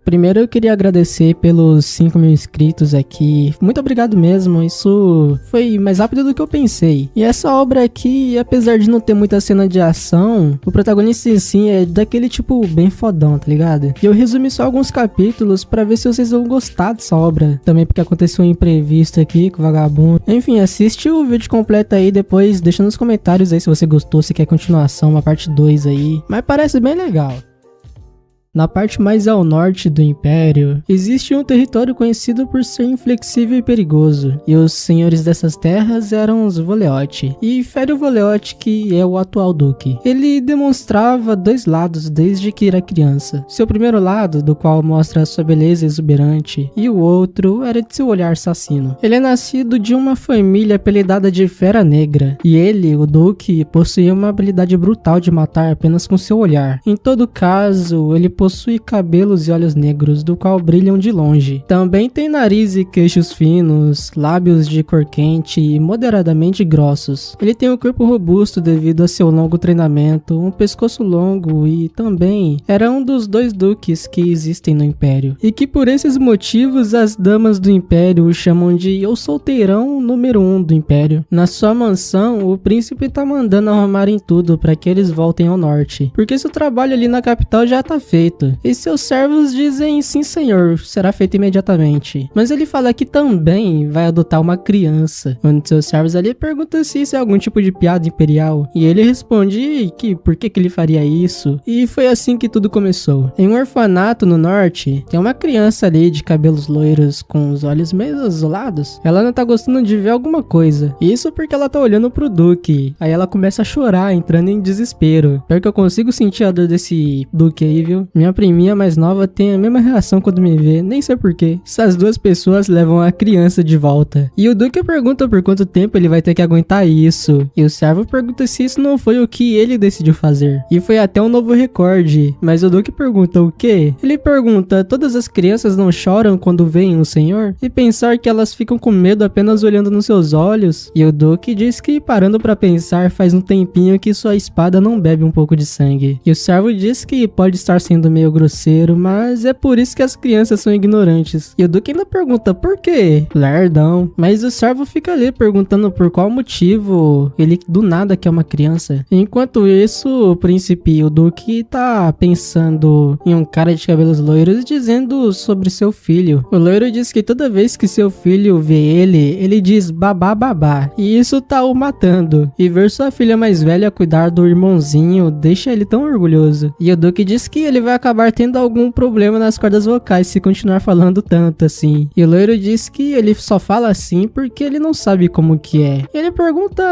Primeiro eu queria agradecer pelos 5.000 inscritos aqui. Muito obrigado mesmo, isso foi mais rápido do que eu pensei. E essa obra aqui, apesar de não ter muita cena de ação, o protagonista em si é daquele tipo bem fodão, tá ligado? E eu resumi só alguns capítulos pra ver se vocês vão gostar dessa obra. Também porque aconteceu um imprevisto aqui com o vagabundo. Enfim, assiste o vídeo completo aí depois, deixa nos comentários aí se você gostou, se quer continuação, uma parte 2 aí. Mas parece bem legal. Na parte mais ao norte do Império, existe um território conhecido por ser inflexível e perigoso, e os senhores dessas terras eram os Voleoti, e Fério Voleoti, que é o atual duque. Ele demonstrava dois lados desde que era criança. Seu primeiro lado, do qual mostra sua beleza exuberante, e o outro era de seu olhar assassino. Ele é nascido de uma família apelidada de Fera Negra, e ele, o duque, possuía uma habilidade brutal de matar apenas com seu olhar. Em todo caso, ele possui cabelos e olhos negros, do qual brilham de longe. Também tem nariz e queixos finos, lábios de cor quente e moderadamente grossos. Ele tem um corpo robusto devido a seu longo treinamento, um pescoço longo e também era um dos 2 duques que existem no Império. E que por esses motivos as damas do Império o chamam de o solteirão número 1 do Império. Na sua mansão, o príncipe tá mandando arrumarem tudo para que eles voltem ao norte, porque seu trabalho ali na capital já tá feito. E seus servos dizem sim senhor, será feito imediatamente. Mas ele fala que também vai adotar uma criança. Um de seus servos ali pergunta se isso é algum tipo de piada imperial. E ele responde que por que ele faria isso. E foi assim que tudo começou. Em um orfanato no norte, tem uma criança ali de cabelos loiros com os olhos meio azulados. Ela não tá gostando de ver alguma coisa. Isso porque ela tá olhando pro duque. Aí ela começa a chorar, entrando em desespero. Pior que eu consigo sentir a dor desse duque aí, viu? Minha priminha mais nova tem a mesma reação quando me vê, nem sei porquê. Essas duas pessoas levam a criança de volta. E o duque pergunta por quanto tempo ele vai ter que aguentar isso. E o servo pergunta se isso não foi o que ele decidiu fazer. E foi até um novo recorde. Mas o duque pergunta o quê? Ele pergunta, todas as crianças não choram quando veem o senhor? E pensar que elas ficam com medo apenas olhando nos seus olhos? E o duque diz que parando pra pensar faz um tempinho que sua espada não bebe um pouco de sangue. E o servo diz que pode estar sendo meio grosseiro, mas é por isso que as crianças são ignorantes. E o duque ainda pergunta por quê? Lerdão. Mas o servo fica ali perguntando por qual motivo ele do nada quer uma criança. Enquanto isso, o príncipe, o duque, tá pensando em um cara de cabelos loiros dizendo sobre seu filho. O loiro diz que toda vez que seu filho vê ele diz babá babá. E isso tá o matando. E ver sua filha mais velha cuidar do irmãozinho deixa ele tão orgulhoso. E o duque diz que ele vai acabar tendo algum problema nas cordas vocais se continuar falando tanto assim. E o loiro diz que ele só fala assim porque ele não sabe como que é. Ele pergunta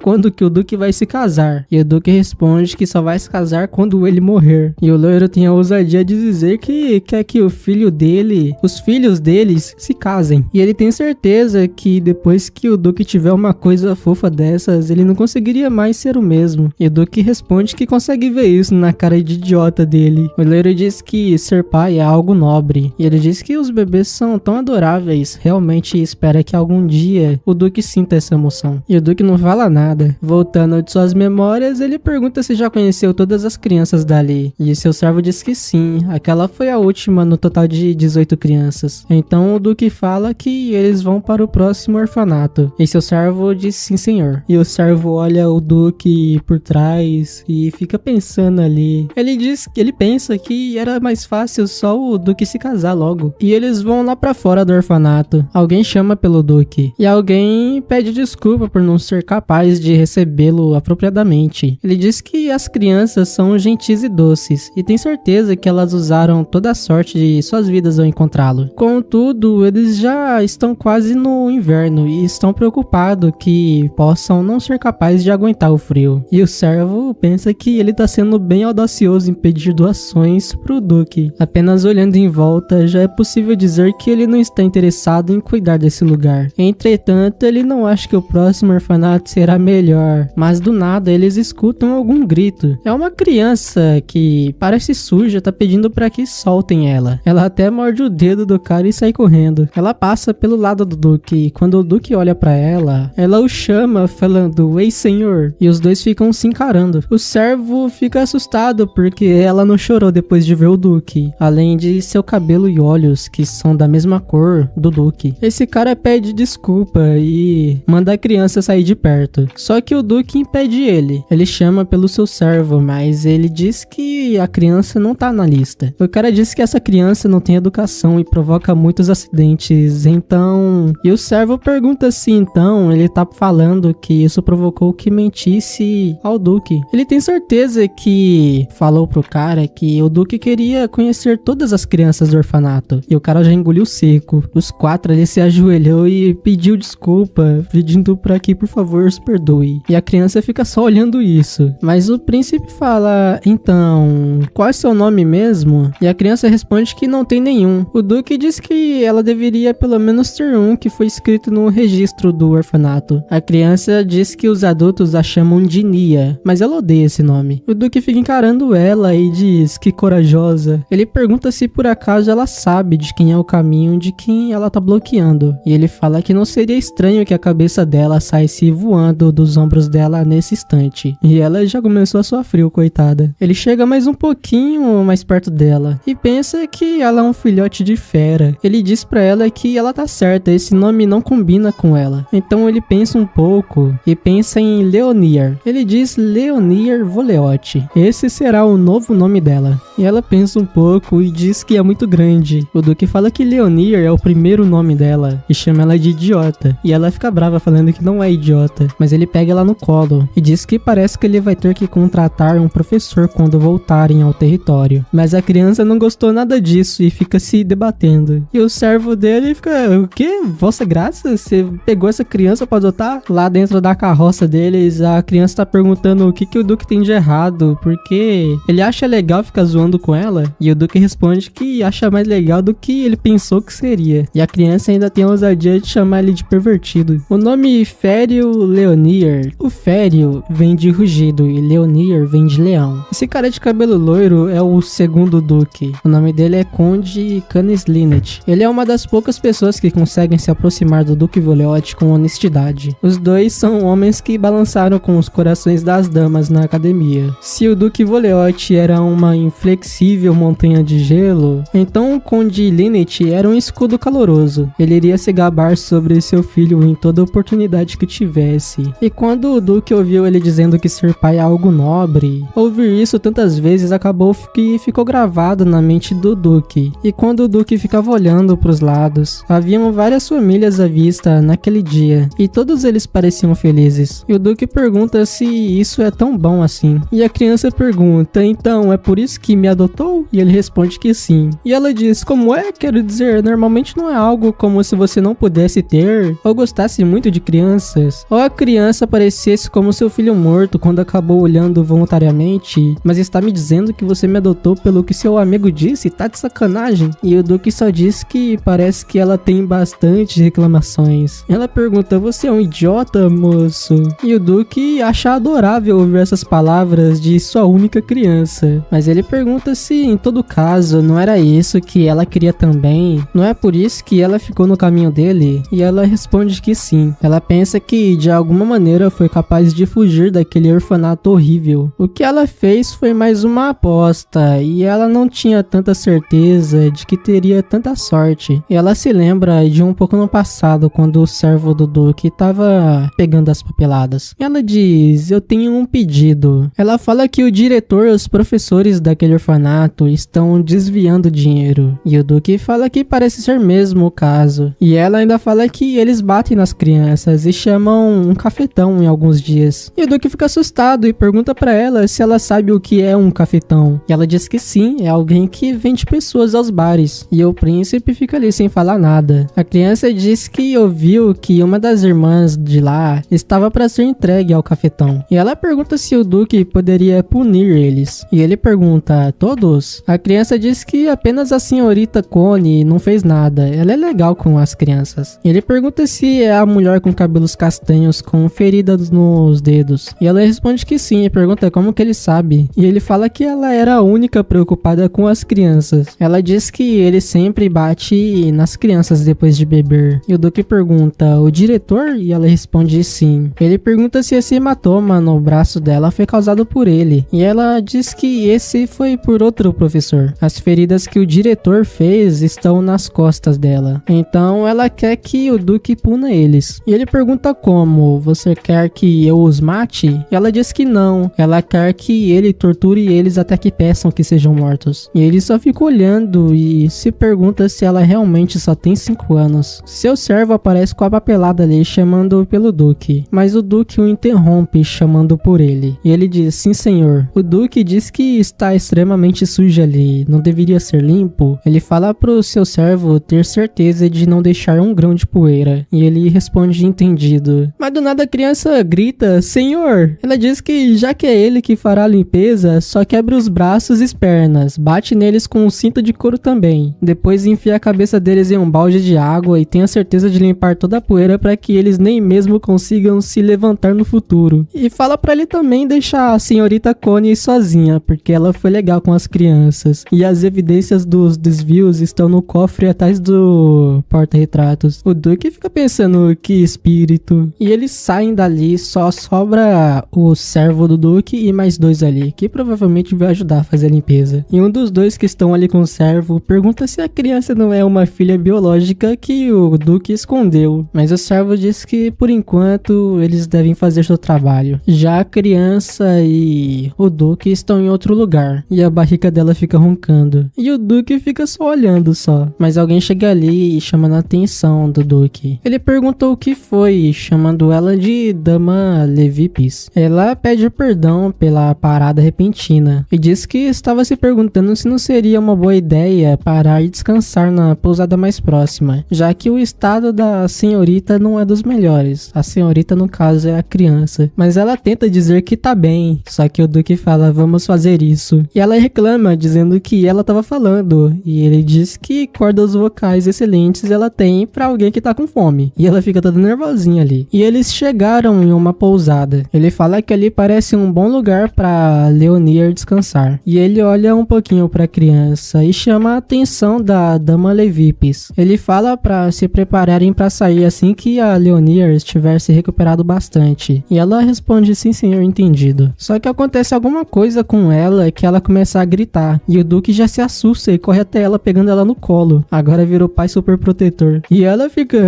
quando que o duque vai se casar. E o duque responde que só vai se casar quando ele morrer. E o loiro tem a ousadia de dizer que quer que o filho dele, os filhos deles, se casem. E ele tem certeza que depois que o duque tiver uma coisa fofa dessas, ele não conseguiria mais ser o mesmo. E o duque responde que consegue ver isso na cara de idiota dele. O loiro diz que ser pai é algo nobre. E ele diz que os bebês são tão adoráveis. Realmente espera que algum dia o duque sinta essa emoção. E o duque não fala nada. Voltando de suas memórias, ele pergunta se já conheceu todas as crianças dali. E seu servo diz que sim. Aquela foi a última no total de 18 crianças. Então o duque fala que eles vão para o próximo orfanato. E seu servo diz sim senhor. E o servo olha o duque por trás e fica pensando ali. Ele diz que ele pensa que era mais fácil só o duque se casar logo. E eles vão lá pra fora do orfanato. Alguém chama pelo duque. E alguém pede desculpa por não ser capaz de recebê-lo apropriadamente. Ele diz que as crianças são gentis e doces. E tem certeza que elas usaram toda a sorte de suas vidas ao encontrá-lo. Contudo, eles já estão quase no inverno e estão preocupados que possam não ser capazes de aguentar o frio. E o servo pensa que ele tá sendo bem audacioso em pedir doações pro duque. Apenas olhando em volta, já é possível dizer que ele não está interessado em cuidar desse lugar. Entretanto, ele não acha que o próximo orfanato será melhor. Mas do nada, eles escutam algum grito. É uma criança que parece suja, tá pedindo para que soltem ela. Ela até morde o dedo do cara e sai correndo. Ela passa pelo lado do duque e quando o duque olha para ela, ela o chama falando, ei senhor, e os dois ficam se encarando. O servo fica assustado porque ela não chorou depois de ver o Duque, além de seu cabelo e olhos, que são da mesma cor do Duque. Esse cara pede desculpa e manda a criança sair de perto. Só que o Duque impede ele. Ele chama pelo seu servo, mas ele diz que a criança não tá na lista. O cara diz que essa criança não tem educação e provoca muitos acidentes, então... E o servo pergunta se então ele tá falando que isso provocou que mentisse ao Duque. Ele tem certeza que falou pro cara que o Duque queria conhecer todas as crianças do orfanato. E o cara já engoliu seco. Os 4 ali se ajoelhou e pediu desculpa, pedindo pra que, por favor, se perdoe. E a criança fica só olhando isso. Mas o príncipe fala, então, qual é seu nome mesmo? E a criança responde que não tem nenhum. O Duque diz que ela deveria pelo menos ter um que foi escrito no registro do orfanato. A criança diz que os adultos a chamam de Nia, mas ela odeia esse nome. O Duque fica encarando ela e diz que corajosa. Ele pergunta se por acaso ela sabe de quem é o caminho de quem ela tá bloqueando. E ele fala que não seria estranho que a cabeça dela saísse voando dos ombros dela nesse instante. E ela já começou a suar frio, coitada. Ele chega mais um pouquinho mais perto dela e pensa que ela é um filhote de fera. Ele diz pra ela que ela tá certa, esse nome não combina com ela. Então ele pensa um pouco e pensa em Leonir. Ele diz Leonir Voleote. Esse será o novo nome dela. E ela pensa um pouco e diz que é muito grande. O Duque fala que Leonir é o primeiro nome dela e chama ela de idiota. E ela fica brava falando que não é idiota. Mas ele pega ela no colo e diz que parece que ele vai ter que contratar um professor quando voltarem ao território. Mas a criança não gostou nada disso e fica se debatendo. E o servo dele fica, o quê? Vossa Graça? Você pegou essa criança pra adotar? Lá dentro da carroça deles, a criança tá perguntando o que o Duque tem de errado, porque ele acha legal ficar zoando com ela. E o Duque responde que acha mais legal do que ele pensou que seria. E a criança ainda tem a ousadia de chamar ele de pervertido. O nome Fério Leonir. O Fério vem de rugido e Leonir vem de leão. Esse cara de cabelo loiro é o segundo Duque. O nome dele é Conde Canis Linet. Ele é uma das poucas pessoas que conseguem se aproximar do Duque Voleote com honestidade. Os dois são homens que balançaram com os corações das damas na academia. Se o Duque Voleote era uma inflexível montanha de gelo, então o Conde Linet era um escudo caloroso. Ele iria se gabar sobre seu filho em toda oportunidade que tivesse. E quando o Duque ouviu ele dizendo que ser pai é algo nobre, ouvir isso tantas vezes acabou que ficou gravado na mente do Duque. E quando o Duque ficava olhando para os lados, haviam várias famílias à vista naquele dia, e todos eles pareciam felizes. E o Duque pergunta se isso é tão bom assim. E a criança pergunta, então, é por isso que me adotou? E ele responde que sim. E ela diz, como é? Quero dizer, normalmente não é algo como se você não pudesse ter, ou gostasse muito de crianças, ou a criança parecesse como seu filho morto quando acabou olhando voluntariamente, mas está me dizendo que você me adotou pelo que seu amigo disse? Tá de sacanagem? E o Duque só diz que parece que ela tem bastante reclamações. Ela pergunta, você é um idiota, moço? E o Duque acha adorável ouvir essas palavras de sua única criança. Mas ele pergunta se, em todo caso, não era isso que ela queria também? Não é por isso que ela ficou no caminho dele? E ela responde que sim. Ela pensa que, de alguma maneira, foi capaz de fugir daquele orfanato horrível. O que ela fez foi mais uma aposta, e ela não tinha tanta certeza de que teria tanta sorte. E ela se lembra de um pouco no passado, quando o servo do Duque estava pegando as papeladas. E ela diz, eu tenho um pedido. Ela fala que o diretor e os professores daquele orfanato estão desviando dinheiro. E o Duque fala que parece ser mesmo o caso. E ela ainda fala que eles batem nas crianças e chamam um cafetão em alguns dias. E o Duque fica assustado e pergunta pra ela se ela sabe o que é um cafetão. E ela diz que sim, é alguém que vende pessoas aos bares. E o príncipe fica ali sem falar nada. A criança diz que ouviu que uma das irmãs de lá estava para ser entregue ao cafetão. E ela pergunta se o Duque poderia punir eles. E ele pergunta, todos? A criança diz que apenas a senhorita Connie não fez nada. Ela é legal com as crianças. E ele pergunta se é a mulher com cabelos castanhos com feridas nos dedos. E ela responde que sim e pergunta como que ele sabe. E ele fala que ela era a única preocupada com as crianças. Ela diz que ele sempre bate nas crianças depois de beber. E o Duque pergunta, o diretor? E ela responde sim. Ele pergunta se esse hematoma no braço dela foi causado por ele. E ela diz que esse foi foi por outro professor. As feridas que o diretor fez estão nas costas dela. Então ela quer que o Duque puna eles. E ele pergunta como: você quer que eu os mate? E ela diz que não. Ela quer que ele torture eles até que peçam que sejam mortos. E ele só fica olhando e se pergunta se ela realmente só tem 5 anos. Seu servo aparece com a papelada ali chamando pelo Duque. Mas o Duque o interrompe chamando por ele. E ele diz: sim, senhor. O Duque diz que está extremamente sujo ali, não deveria ser limpo. Ele fala pro seu servo ter certeza de não deixar um grão de poeira. E ele responde entendido. Mas do nada a criança grita: senhor! Ela diz que já que é ele que fará a limpeza, só quebra os braços e pernas, bate neles com um cinto de couro também. Depois enfia a cabeça deles em um balde de água e tenha certeza de limpar toda a poeira para que eles nem mesmo consigam se levantar no futuro. E fala para ele também deixar a senhorita Connie sozinha, porque ela foi legal com as crianças. E as evidências dos desvios estão no cofre atrás do porta-retratos. O Duque fica pensando: que espírito. E eles saem dali, só sobra o servo do Duque e mais 2 ali, que provavelmente vai ajudar a fazer a limpeza. E um dos 2 que estão ali com o servo pergunta se a criança não é uma filha biológica que o Duque escondeu. Mas o servo diz que por enquanto eles devem fazer seu trabalho. Já a criança e o Duque estão em outro lugar e a barriga dela fica roncando. E o Duque fica só olhando só. Mas alguém chega ali e chama a atenção do Duque. Ele perguntou o que foi, chamando ela de Dama Levipis. Ela pede perdão pela parada repentina e diz que estava se perguntando se não seria uma boa ideia parar e descansar na pousada mais próxima, já que o estado da senhorita não é dos melhores. A senhorita, no caso, é a criança. Mas ela tenta dizer que tá bem, só que o Duque fala: vamos fazer isso. E ela reclama, dizendo que ela tava falando, e ele diz que cordas vocais excelentes ela tem pra alguém que tá com fome. E ela fica toda nervosinha ali. E eles chegaram em uma pousada. Ele fala que ali parece um bom lugar pra Leonir descansar. E ele olha um pouquinho pra criança e chama a atenção da Dama Levipis. Ele fala pra se prepararem pra sair assim que a Leonir estiver se recuperado bastante. E ela responde: sim, senhor, entendido. Só que acontece alguma coisa com ela que ela começa a gritar. E o Duque já se assusta e corre até ela pegando ela no colo. Agora virou pai super protetor. E ela fica: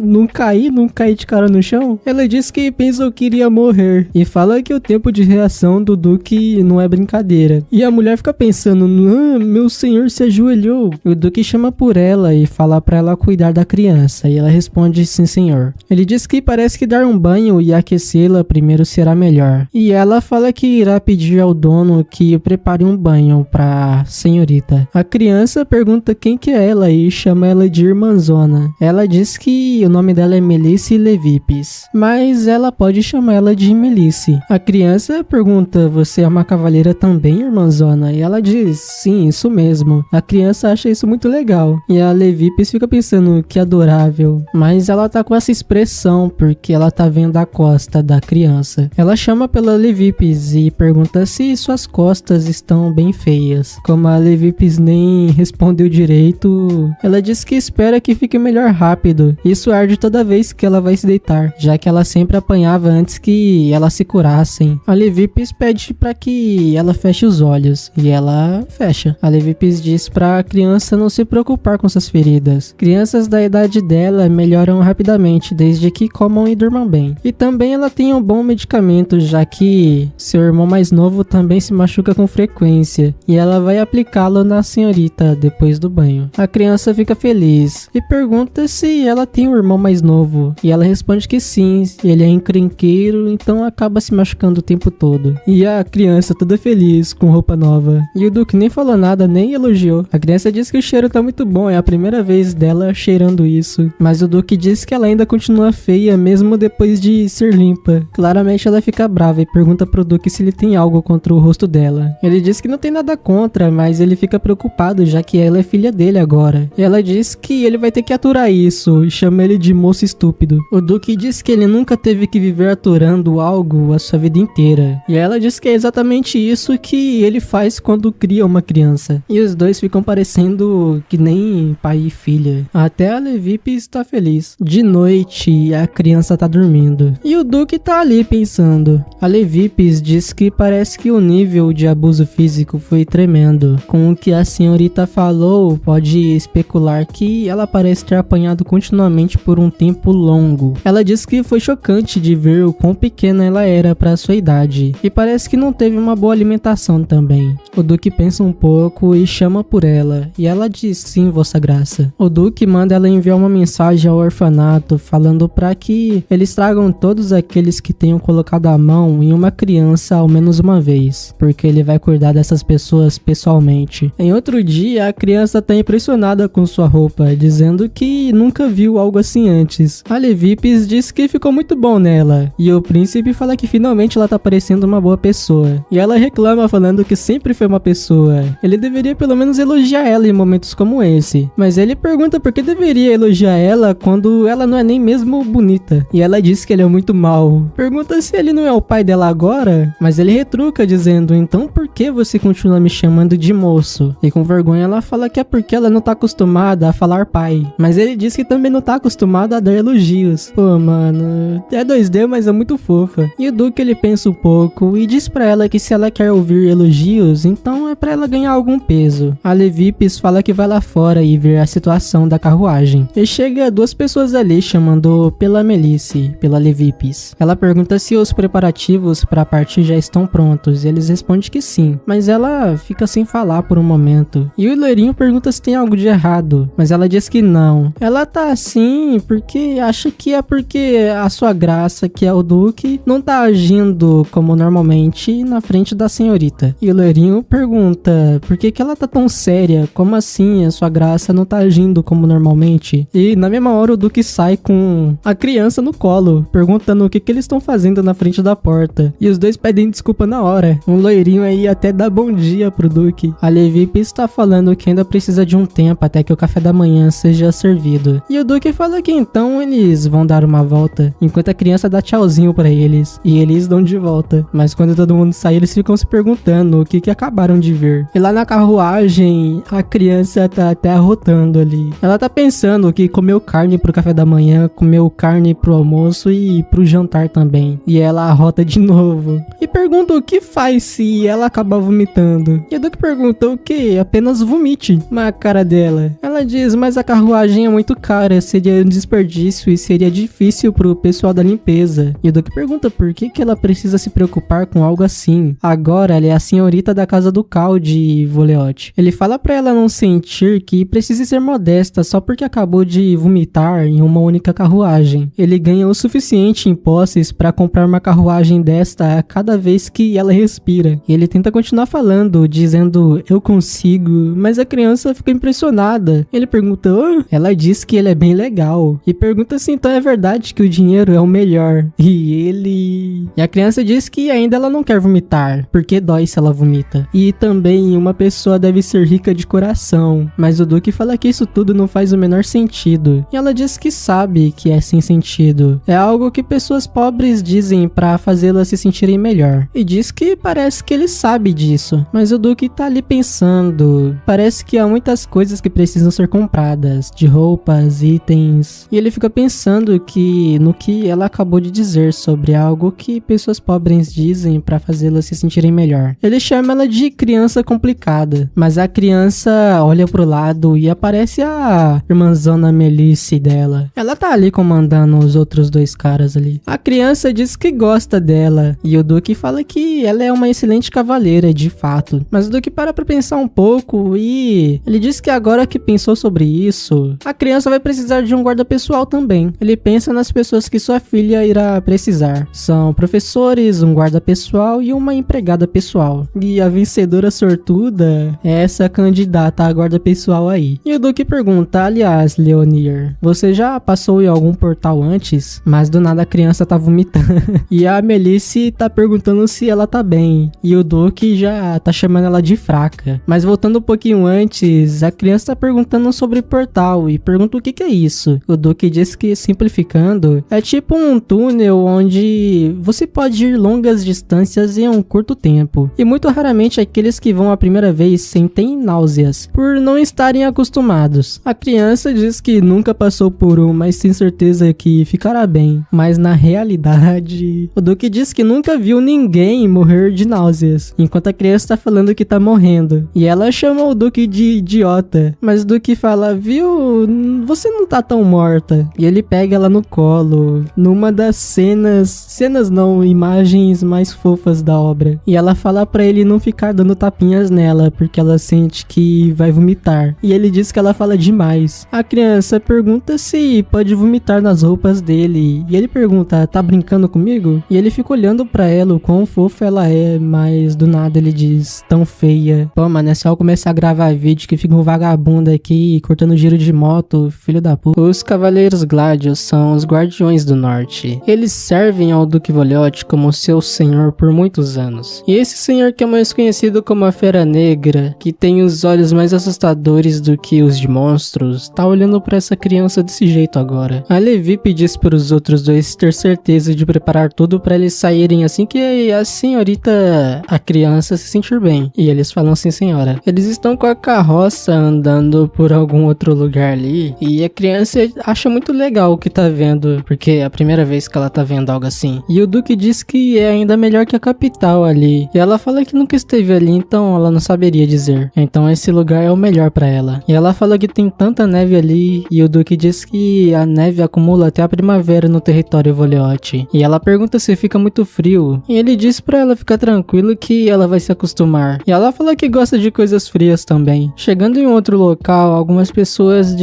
não caí de cara no chão? Ela diz que pensou que iria morrer. E fala que o tempo de reação do Duque não é brincadeira. E a mulher fica pensando: meu senhor se ajoelhou. E o Duque chama por ela e fala pra ela cuidar da criança. E ela responde: sim, senhor. Ele diz que parece que dar um banho e aquecê-la primeiro será melhor. E ela fala que irá pedir ao dono que prepare um banho pra senhorita. A criança pergunta quem que é ela e chama ela de irmãzona. Ela diz que o nome dela é Melisse Levipis, mas ela pode chamar ela de Melisse. A criança pergunta: você é uma cavaleira também, irmãzona? E ela diz: sim, isso mesmo. A criança acha isso muito legal. E a Levipis fica pensando: que adorável. Mas ela tá com essa expressão porque ela tá vendo a costa da criança. Ela chama pela Levipis e pergunta se suas costas estão bem feias. Como a Levipis nem respondeu direito, ela diz que espera que fique melhor rápido. Isso arde toda vez que ela vai se deitar, já que ela sempre apanhava antes que elas se curassem. A Levipis pede para que ela feche os olhos e ela fecha. A Levipis diz para a criança não se preocupar com suas feridas. Crianças da idade dela melhoram rapidamente desde que comam e durmam bem. E também ela tem um bom medicamento, já que seu irmão mais novo também se machuca com frequência e ela vai aplicá-lo na senhorita depois do banho. A criança fica feliz e pergunta se ela tem um irmão mais novo e ela responde que sim, ele é encrenqueiro, então acaba se machucando o tempo todo. E a criança toda feliz com roupa nova. E o Duque nem falou nada, nem elogiou. A criança diz que o cheiro tá muito bom, é a primeira vez dela cheirando isso. Mas o Duque diz que ela ainda continua feia mesmo depois de ser limpa. Claramente ela fica brava e pergunta pro Duque se ele tem algo contra o rosto dela. Ele diz que não tem nada contra, mas ele fica preocupado já que ela é filha dele agora. E ela diz que ele vai ter que aturar isso e chama ele de moço estúpido. O Duque diz que ele nunca teve que viver aturando algo a sua vida inteira. E ela diz que é exatamente isso que ele faz quando cria uma criança. E os dois ficam parecendo que nem pai e filha. Até a Levipis está feliz. De noite, a criança tá dormindo. E o Duque tá ali pensando. A Levipis diz que parece que o nível de abuso físico físico foi tremendo. Com o que a senhorita falou, pode especular que ela parece ter apanhado continuamente por um tempo longo. Ela diz que foi chocante de ver o quão pequena ela era para sua idade, e parece que não teve uma boa alimentação também. O Duque pensa um pouco e chama por ela, e ela diz sim, Vossa Graça. O Duque manda ela enviar uma mensagem ao orfanato falando para que eles tragam todos aqueles que tenham colocado a mão em uma criança ao menos uma vez, porque ele vai cuidar dessas pessoas pessoalmente. Em outro dia, a criança está impressionada com sua roupa, dizendo que nunca viu algo assim antes. A Levipes diz que ficou muito bom nela, e o príncipe fala que finalmente ela tá parecendo uma boa pessoa. E ela reclama falando que sempre foi uma pessoa. Ele deveria pelo menos elogiar ela em momentos como esse. Mas ele pergunta por que deveria elogiar ela quando ela não é nem mesmo bonita. E ela diz que ele é muito mau. Pergunta se ele não é o pai dela agora, mas ele retruca dizendo, então por que você continua me chamando de moço? E com vergonha ela fala que é porque ela não tá acostumada a falar pai. Mas ele diz que também não tá acostumado a dar elogios. Pô, mano, é 2D, mas é muito fofa. E o Duque ele pensa um pouco e diz pra ela que se ela quer ouvir elogios, então é pra ela ganhar algum peso. A Levipes fala que vai lá fora e ver a situação da carruagem. E chega 2 pessoas ali chamando pela Melisse, pela Levipes. Ela pergunta se os preparativos pra partir já estão prontos, e eles respondem que sim, mas ela fica sem falar por um momento. E o loirinho pergunta se tem algo de errado, mas ela diz que não. Ela tá assim porque acha que é porque a sua graça, que é o Duque, não tá agindo como normalmente na frente da senhorita. E o loirinho pergunta por que ela tá tão séria, como assim a sua graça não tá agindo como normalmente? E na mesma hora o Duque sai com a criança no colo, perguntando o que eles estão fazendo na frente da porta. E os dois pedem desculpa na hora. Um loirinho aí até dá bom dia pro Duque. A Levipes está falando que ainda precisa de um tempo até que o café da manhã seja servido. E o Duque fala que então eles vão dar uma volta, enquanto a criança dá tchauzinho pra eles. E eles dão de volta. Mas quando todo mundo sai, eles ficam se perguntando o que acabaram de ver. E lá na carruagem, a criança tá até arrotando ali. Ela tá pensando que comeu carne pro café da manhã, comeu carne pro almoço e pro jantar também. E ela arrota de novo. E pergunta o que faz se ela acabar vomitando. E o Duque pergunta o que? Apenas vomite. Mas a cara dela. Ela diz, mas a carruagem é muito cara, seria um desperdício e seria difícil pro pessoal da limpeza. E o Duque pergunta por que ela precisa se preocupar com algo assim. Agora ela é a senhorita da casa do Cal de Voleot. Ele fala pra ela não sentir que precisa ser modesta só porque acabou de vomitar em uma única carruagem. Ele ganha o suficiente em posses pra comprar uma carruagem desta a cada vez que ela respira. E ele tenta continuar falando, dizendo eu consigo, mas a criança fica impressionada. Ele pergunta, oh? Ela diz que ele é bem legal. E pergunta se então é verdade que o dinheiro é o melhor. E a criança diz que ainda ela não quer vomitar, porque dói se ela vomita. E também uma pessoa deve ser rica de coração. Mas o Duque fala que isso tudo não faz o menor sentido. E ela diz que sabe que é sem sentido. É algo que pessoas pobres dizem pra fazê-las se sentirem melhor. E diz que parece que ele sabe disso. Mas o Duque tá ali pensando. Parece que há muitas coisas que precisam ser compradas. De roupas, itens. E ele fica pensando que no que ela acabou de dizer sobre algo que pessoas pobres dizem pra fazê-las se sentirem melhor. Ele chama ela de criança complicada. Mas a criança olha pro lado e aparece a irmãzona Melisse dela. Ela tá ali comandando os outros 2 caras ali. A criança diz que gosta dela. E o Duque fala que ela é uma excelente cavaleira, de fato. Mas o Duque para pra pensar um pouco e ele diz que agora que pensou sobre isso, a criança vai precisar de um guarda pessoal também. Ele pensa nas pessoas que sua filha irá precisar. São professores, um guarda pessoal e uma empregada pessoal. E a vencedora sortuda é essa candidata a guarda pessoal aí. E o Duque pergunta, aliás, Leonir, você já passou em algum portal antes? Mas do nada a criança tá vomitando. E a Melisse tá perguntando se ela tá bem. E o Duque já tá chamando ela de fraca. Mas voltando um pouquinho antes, a criança tá perguntando sobre portal e pergunta o que é isso. O Duque diz que, simplificando, é tipo um túnel onde você pode ir longas distâncias em um curto tempo. E muito raramente aqueles que vão a primeira vez sentem náuseas, por não estarem acostumados. A criança diz que nunca passou por um, mas tem certeza que ficará bem. Mas na realidade, o Duque diz que nunca viu ninguém morrer de náuseas, enquanto essa criança tá falando que tá morrendo. E ela chama o Duque de idiota. Mas o Duque fala, viu, você não tá tão morta. E ele pega ela no colo, numa das cenas não, imagens mais fofas da obra. E ela fala pra ele não ficar dando tapinhas nela, porque ela sente que vai vomitar. E ele diz que ela fala demais. A criança pergunta se pode vomitar nas roupas dele. E ele pergunta, tá brincando comigo? E ele fica olhando pra ela, o quão fofa ela é, mas do nada ele diz, tão feia. Pô, mano, é só eu começar a gravar vídeo que fica um vagabundo aqui, cortando giro de moto, filho da puta. Os Cavaleiros Gladios são os Guardiões do Norte. Eles servem ao Duque Voliote como seu senhor por muitos anos. E esse senhor que é mais conhecido como a Fera Negra, que tem os olhos mais assustadores do que os de monstros, tá olhando pra essa criança desse jeito agora. A Levipe diz para os outros dois ter certeza de preparar tudo pra eles saírem assim que a senhorita, a criança, se sentir bem. E eles falam sim, senhora. Eles estão com a carroça andando por algum outro lugar ali, e a criança acha muito legal o que tá vendo, porque é a primeira vez que ela tá vendo algo assim. E o Duque diz que é ainda melhor que a capital ali. E ela fala que nunca esteve ali, então ela não saberia dizer. Então esse lugar é o melhor pra ela. E ela fala que tem tanta neve ali, e o Duque diz que a neve acumula até a primavera no território Voliote. E ela pergunta se fica muito frio, e ele diz pra ela ficar tranquilo que ela vai se acostumar. E ela fala que gosta de coisas frias também. Chegando em outro local, algumas pessoas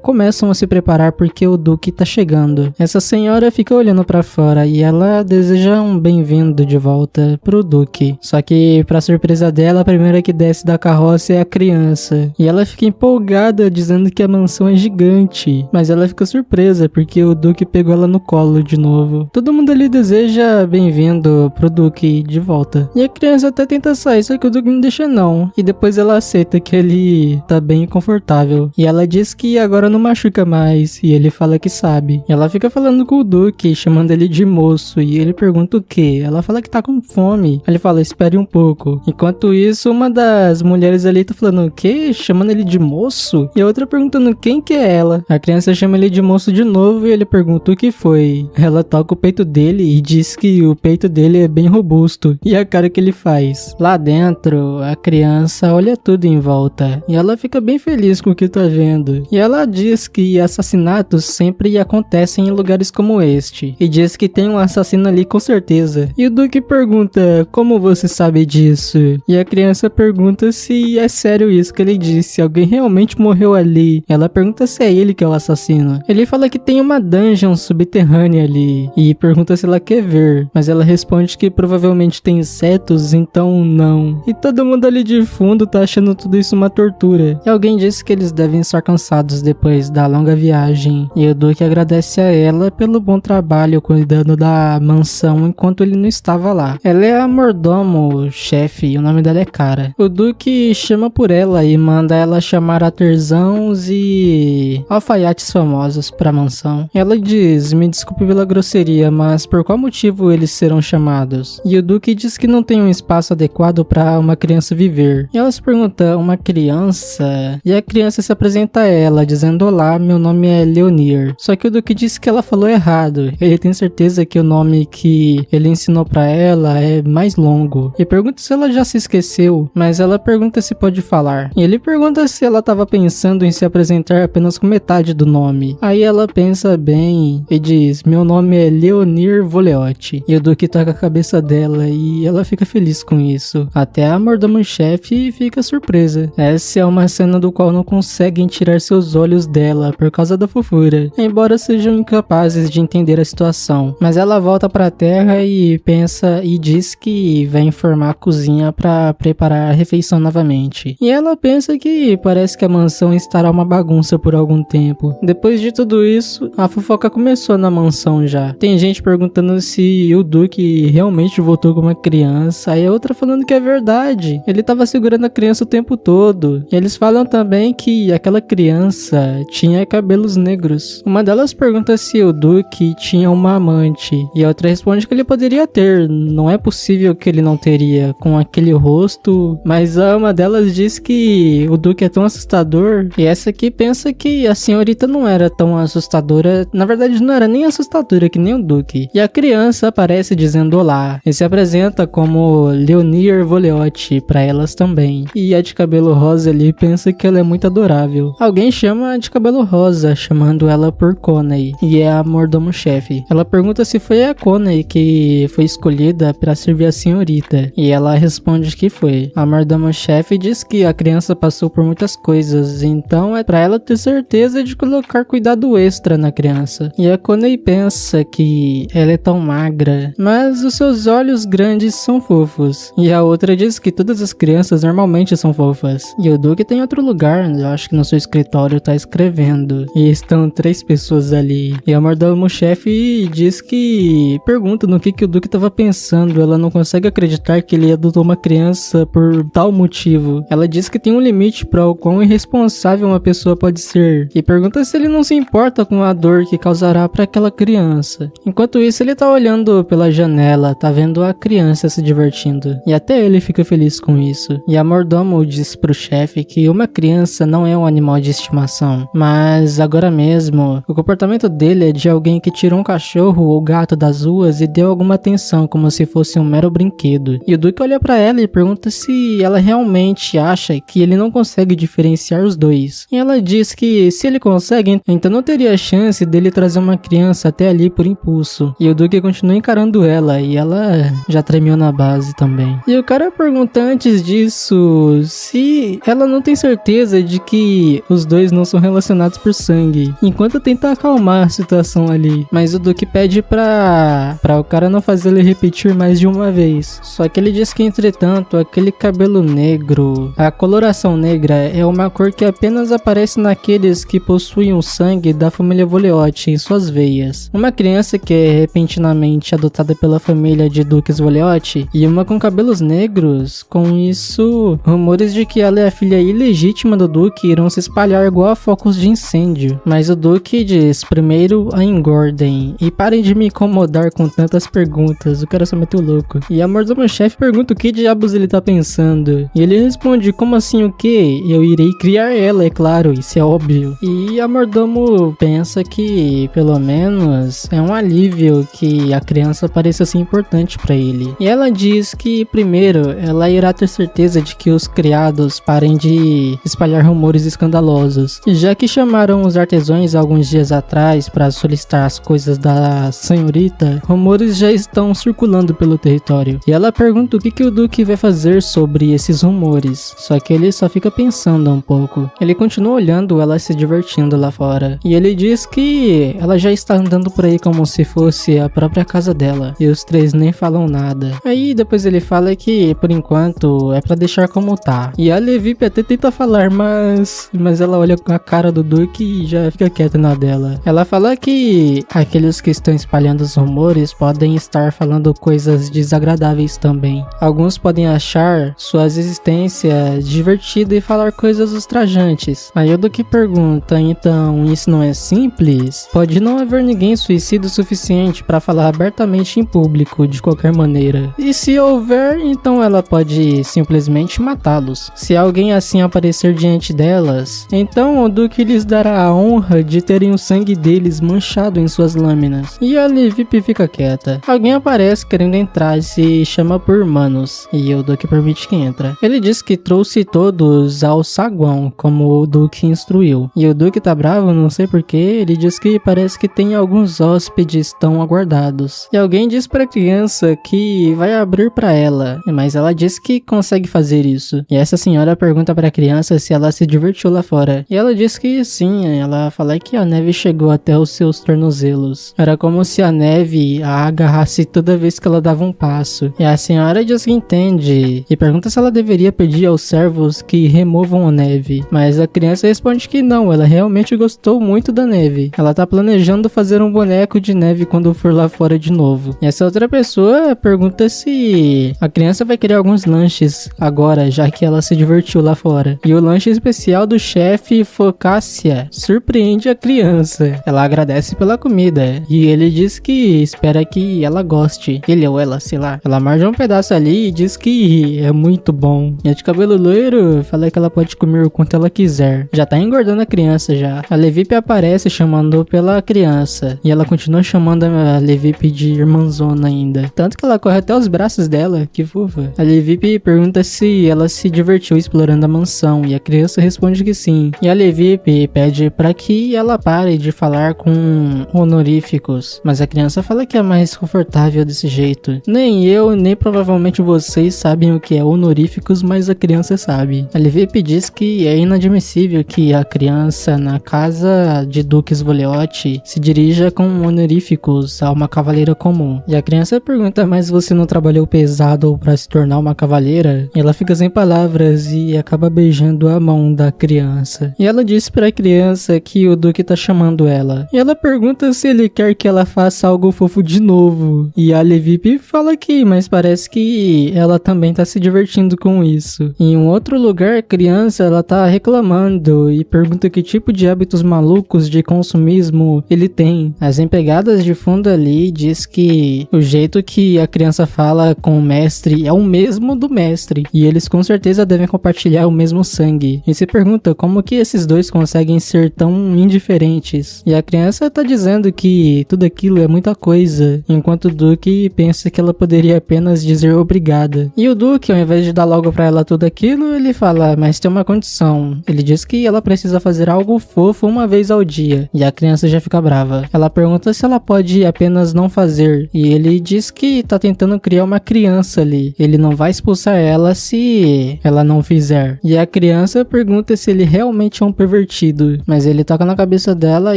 começam a se preparar porque o Duque tá chegando. Essa senhora fica olhando pra fora e ela deseja um bem-vindo de volta pro Duque. Só que, pra surpresa dela, a primeira que desce da carroça é a criança. E ela fica empolgada, dizendo que a mansão é gigante. Mas ela fica surpresa porque o Duque pegou ela no colo de novo. Todo mundo ali deseja bem-vindo pro Duque de volta. E a criança até tenta sair, só que o Duque não deixa não. E depois ela aceita que ele tá bem confortável. E ela diz que agora não machuca mais. E ele fala que sabe. E ela fica falando com o Duque, chamando ele de moço. E ele pergunta o quê? Ela fala que tá com fome. Ele fala, espere um pouco. Enquanto isso, uma das mulheres ali tá falando o quê? Chamando ele de moço? E a outra perguntando quem que é ela. A criança chama ele de moço de novo e ele pergunta o que foi. Ela toca o peito dele e diz que o peito dele é bem robusto. E a cara que ele faz. Lá dentro, a criança olha tudo em volta. E ela fica bem feliz com o que tá vendo. E ela diz que assassinatos sempre acontecem em lugares como este. E diz que tem um assassino ali com certeza. E o Duque pergunta, como você sabe disso? E a criança pergunta se é sério isso que ele disse. Alguém realmente morreu ali. Ela pergunta se é ele que é o assassino. Ele fala que tem uma dungeon subterrânea ali. E pergunta se ela quer ver. Mas ela responde que provavelmente tem insetos, então não. E todo mundo ali de fundo tá achando tudo isso uma tortura. E alguém disse que eles devem estar cansados depois da longa viagem. E o Duque agradece a ela pelo bom trabalho cuidando da mansão enquanto ele não estava lá. Ela é a mordomo chefe e o nome dela é Cara. O Duque chama por ela e manda ela chamar artesãos e alfaiates famosos pra mansão. Ela diz, me desculpe pela grosseria, mas por qual motivo eles serão chamados? E o Duque diz que não tem um espaço adequado pra uma criança viver. E ela se pergunta, uma criança? E a criança se apresenta a ela, dizendo, olá, meu nome é Leonir. Só que o Duque disse que ela falou errado. Ele tem certeza que o nome que ele ensinou pra ela é mais longo. E pergunta se ela já se esqueceu, mas ela pergunta se pode falar. E ele pergunta se ela estava pensando em se apresentar apenas com metade do nome. Aí ela pensa bem e diz, meu nome é Leonir Voliote. E o Duque toca a cabeça dela e ela fica feliz com isso. Até a mordomo-chefe fica surpresa. Essa é uma cena do qual não conseguem tirar seus olhos dela por causa da fofura, embora sejam incapazes de entender a situação. Mas ela volta pra terra e pensa e diz que vai informar a cozinha pra preparar a refeição novamente. E ela pensa que parece que a mansão estará uma bagunça por algum tempo. Depois de tudo isso, a fofoca começou na mansão já. Tem gente perguntando se o Duque realmente voltou como uma criança, aí a outra falando que é verdade. Ele tava segurando a criança o tempo todo. E eles falam também que aquela criança tinha cabelos negros. Uma delas pergunta se o Duque tinha uma amante, e a outra responde que ele poderia ter. Não é possível que ele não teria, com aquele rosto. Mas uma delas diz que o Duque é tão assustador, e essa aqui pensa que a senhorita não era tão assustadora. Na verdade não era nem assustadora que nem o Duque. E a criança aparece dizendo olá, e se apresenta como Leonir Voleotti pra elas também. E a de cabelo rosa ali pensa que ela é muito adorável. Alguém chama a de cabelo rosa, chamando ela por Coney, e é a mordomo-chefe. Ela pergunta se foi a Coney que foi escolhida para servir a senhorita, e ela responde que foi. A mordomo-chefe diz que a criança passou por muitas coisas, então é pra ela ter certeza de colocar cuidado extra na criança. E a Coney pensa que ela é tão magra, mas os seus olhos grandes são fofos. E a outra diz que todas as crianças normalmente são fofas. E o Duke tem outro lugar, eu acho que no seu escritório tá escrevendo. E estão 3 pessoas ali. E a mordomo-chefe diz que... pergunta no que o Duke tava pensando. Ela não consegue acreditar que ele adotou uma criança por tal motivo. Ela diz que tem um limite para o quão irresponsável uma pessoa pode ser. E pergunta se ele não se importa com a dor que causará para aquela criança. Enquanto isso, ele tá olhando pela janela, tá vendo a criança se divertindo. E até ele fica feliz com isso. E a mordomo diz pro chefe que uma criança não é um animal de estimação. Mas agora mesmo, o comportamento dele é de alguém que tirou um cachorro ou gato das ruas e deu alguma atenção, como se fosse um mero brinquedo. E o Duke olha pra ela e pergunta se ela realmente acha que ele não consegue diferenciar os dois. E ela diz que se ele consegue, então não teria chance dele trazer uma criança até ali por impulso. E o Duke continua encarando ela e ela já tremeu na base também. E o cara pergunta antes disso se ela não tem certeza de que os dois não são relacionados por sangue, enquanto tenta acalmar a situação ali. Mas o Duke pede pra o cara não fazer ele repetir mais de uma vez. Só que ele diz que, entretanto, aquele cabelo negro, a coloração negra, é uma cor que apenas aparece naqueles que possuem o sangue da família Voleotti em suas veias. Uma criança que é repentinamente adotada pela família de Duques Voleotti e uma com cabelos negros, com isso, rumores de que ela é a filha ilegítima do Duque irão se espalhar igual a focos de incêndio. Mas o Duque diz: primeiro a engordem e parem de me incomodar com tantas perguntas. O cara só meteu louco. E a mordomo-chefe pergunta o que diabos ele tá pensando. E ele responde: como assim o quê? Eu irei criar ela, é claro, isso é óbvio. E a mordomo pensa que, pelo menos, é um alívio que a criança pareça ser importante pra ele. E ela diz que, primeiro, ela irá ter certeza de que os criados parem de espalhar rumores escandalosos. Já que chamaram os artesãos alguns dias atrás para solicitar as coisas da senhorita, rumores já estão circulando pelo território. E ela pergunta o que o Duque vai fazer sobre esses rumores. Só que ele só fica pensando um pouco. Ele continua olhando ela se divertindo lá fora. E ele diz que ela já está andando por aí como se fosse a própria casa dela. E os 3 nem falam nada. Aí depois ele fala que, por enquanto, é pra deixar como tá. E a Levip até tenta falar, mas ela olha com a cara do Duque e já fica quieta na dela. Ela fala que aqueles que estão espalhando os rumores podem estar falando coisas desagradáveis também. Alguns podem achar sua existência divertida e falar coisas ultrajantes. Aí o Duque pergunta: então isso não é simples? Pode não haver ninguém suicida o suficiente para falar abertamente em público de qualquer maneira. E se houver, então ela pode simplesmente matá-los. Se alguém assim aparecer diante delas, então o Duque lhes dará a honra de terem o sangue deles manchado em suas lâminas. E a Levip fica quieta. Alguém aparece querendo entrar e se chama por Manos, e o Duque permite que entra. Ele diz que trouxe todos ao saguão, como o Duque instruiu. E o Duque tá bravo, não sei porquê. Ele diz que parece que tem alguns hóspedes tão aguardados. E alguém diz pra criança que vai abrir pra ela, mas ela diz que consegue fazer isso. E essa senhora pergunta pra criança se ela se divertiu lá fora. E ela diz que sim, ela fala que a neve chegou até os seus tornozelos. Era como se a neve a agarrasse toda vez que ela dava um passo. E a senhora diz que entende e pergunta se ela deveria pedir aos servos que removam a neve. Mas a criança responde que não, ela realmente gostou muito da neve. Ela tá planejando fazer um boneco de neve quando for lá fora de novo. E essa outra pessoa pergunta se a criança vai querer alguns lanches agora, já que ela se divertiu lá fora. E o lanche especial do chefe Focaccia surpreende a criança. Ela agradece pela comida e ele diz que espera que ela goste. Ele ou ela, sei lá. Ela morde um pedaço ali e diz que é muito bom. E a de cabelo loiro fala que ela pode comer o quanto ela quiser. Já tá engordando a criança já. A Levip aparece chamando pela criança. E ela continua chamando a Levip de irmãzona ainda. Tanto que ela corre até os braços dela dela, que fofa. A Levip pergunta se ela se divertiu explorando a mansão e a criança responde que sim. E a Levip pede para que ela pare de falar com honoríficos, mas a criança fala que é mais confortável desse jeito. Nem eu, nem provavelmente vocês sabem o que é honoríficos, mas a criança sabe. A Levip diz que é inadmissível que a criança na casa de Duque Svoleote se dirija com honoríficos a uma cavaleira comum. E a criança pergunta, mas você não trabalhou pesado para se tornar uma cavaleira? E ela fica sem palavras e acaba beijando a mão da criança. E ela diz para a criança que o Duque tá chamando ela. E ela pergunta se ele quer que ela faça algo fofo de novo. E a Levip fala que, mas parece que ela também tá se divertindo com isso. Em um outro lugar, a criança ela tá reclamando e pergunta que tipo de hábitos malucos de consumismo ele tem. As empregadas de fundo ali diz que o jeito que a criança fala com o mestre é o mesmo do mestre. E eles com certeza devem compartilhar o mesmo sangue. E se pergunta como que esses dois conseguem ser tão indiferentes. E a criança tá dizendo que tudo aquilo é muita coisa, enquanto o Duque pensa que ela poderia apenas dizer obrigada. E o Duque, ao invés de dar logo pra ela tudo aquilo, ele fala, mas tem uma condição. Ele diz que ela precisa fazer algo fofo uma vez ao dia. E a criança já fica brava. Ela pergunta se ela pode apenas não fazer. E ele diz que tá tentando criar uma criança ali. Ele não vai expulsar ela se ela não fizer. E a criança pergunta se ele realmente é um pervertido. Mas ele toca na cabeça dela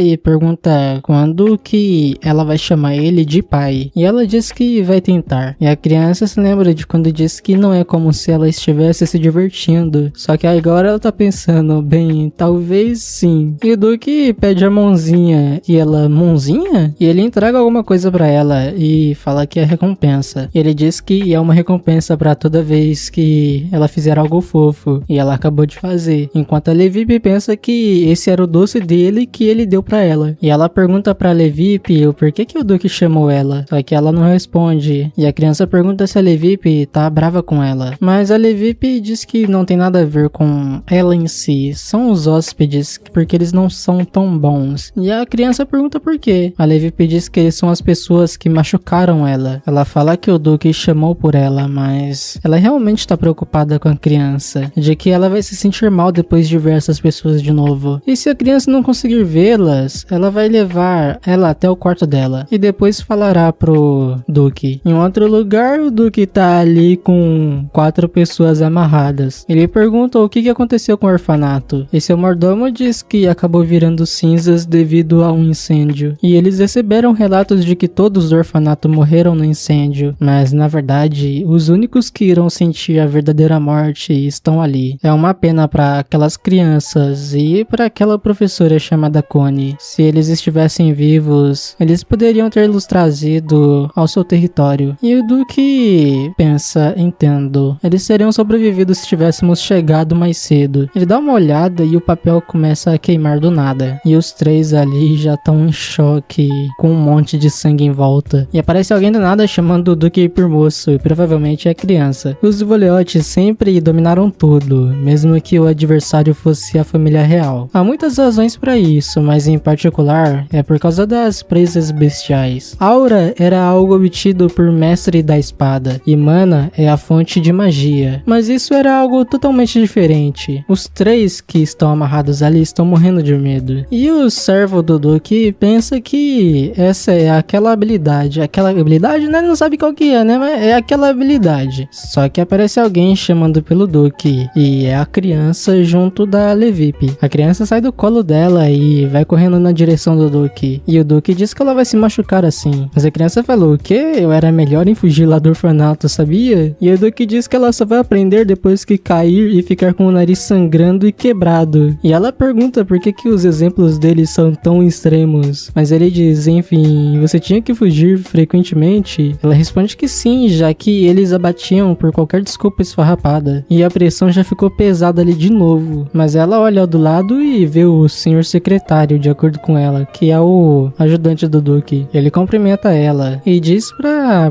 e pergunta quando que ela vai chamar ele de pai. E ela diz que vai tentar. E a criança se lembra de quando disse que não é como se ela estivesse se divertindo. Só que agora ela tá pensando, bem, talvez sim. E o Duque pede a mãozinha. E ela, mãozinha? E ele entrega alguma coisa pra ela e fala que é recompensa. E ele diz que é uma recompensa pra toda vez que ela fizer algo fofo. E ela acabou de fazer. Enquanto a Levip pensa que esse era o doce dele que ele deu pra ela. E ela pergunta pra Levip o porquê que o Duque chamou ela. Só que ela não responde. E a criança pergunta se a Levip tá brava com ela. Mas a Levip diz que não tem nada a ver com ela em si. São os hóspedes, porque eles não são tão bons. E a criança pergunta por quê. A Levip diz que eles são as pessoas que machucaram ela. Ela fala que o Duque chamou por ela, mas ela realmente tá preocupada com a criança. De que ela vai se sentir mal depois de ver essas pessoas de novo. E se a criança não conseguir vê-las, ela vai levar ela até o quarto dela. E depois falará pro Duque. Em outro lugar, o Duque tá ali com 4 pessoas amarradas. Ele pergunta o que aconteceu com o orfanato. E seu mordomo diz que acabou virando cinzas devido a um incêndio. E eles receberam relatos de que todos do orfanato morreram no incêndio. Mas, na verdade, os únicos que irão sentir a verdadeira morte estão ali. É uma pena para aquelas crianças e para aquela professora chamada Connie. Se eles estivessem vivos, eles poderiam ter-los trazido ao seu território. E o Duque pensa, entendo. Eles teriam sobrevivido se tivéssemos chegado mais cedo. Ele dá uma olhada e o papel começa a queimar do nada. E os 3 ali já estão em choque, com um monte de sangue em volta. E aparece alguém do nada chamando o Duque por moço, e provavelmente é criança. Os Svoleote sempre dominaram tudo, mesmo que o adversário fosse a família real. Há muitas razões para isso, mas em particular é por causa das presas bestiais. Aura era algo obtido por mestre da espada, e mana é a fonte de magia. Mas isso era algo totalmente diferente. Os 3 que estão amarrados ali estão morrendo de medo. E o servo do Duque pensa que essa é aquela habilidade. Aquela habilidade, né? Não sabe qual que é, né? Mas é aquela habilidade. Só que aparece alguém chamando pelo Duque. E é a criança junto da Levip. A criança sai do colo dela e vai correndo na direção do Duque. E o Duque diz que ela vai se machucar assim. Mas a criança falou, o quê? Eu era melhor em fugir lá do orfanato, sabia? E o Duque diz que ela só vai aprender depois que cair e ficar com o nariz sangrando e quebrado. E ela pergunta por que os exemplos dele são tão extremos. Mas ele diz, enfim, você tinha que fugir frequentemente? Ela responde que sim, já que eles abatiam por qualquer desculpa esfarrapada. E a pressão já ficou pesada ali de novo. Mas ela olha do lado e vê o senhor secretário, de acordo com ela, que é o ajudante do Duque. Ele cumprimenta ela e diz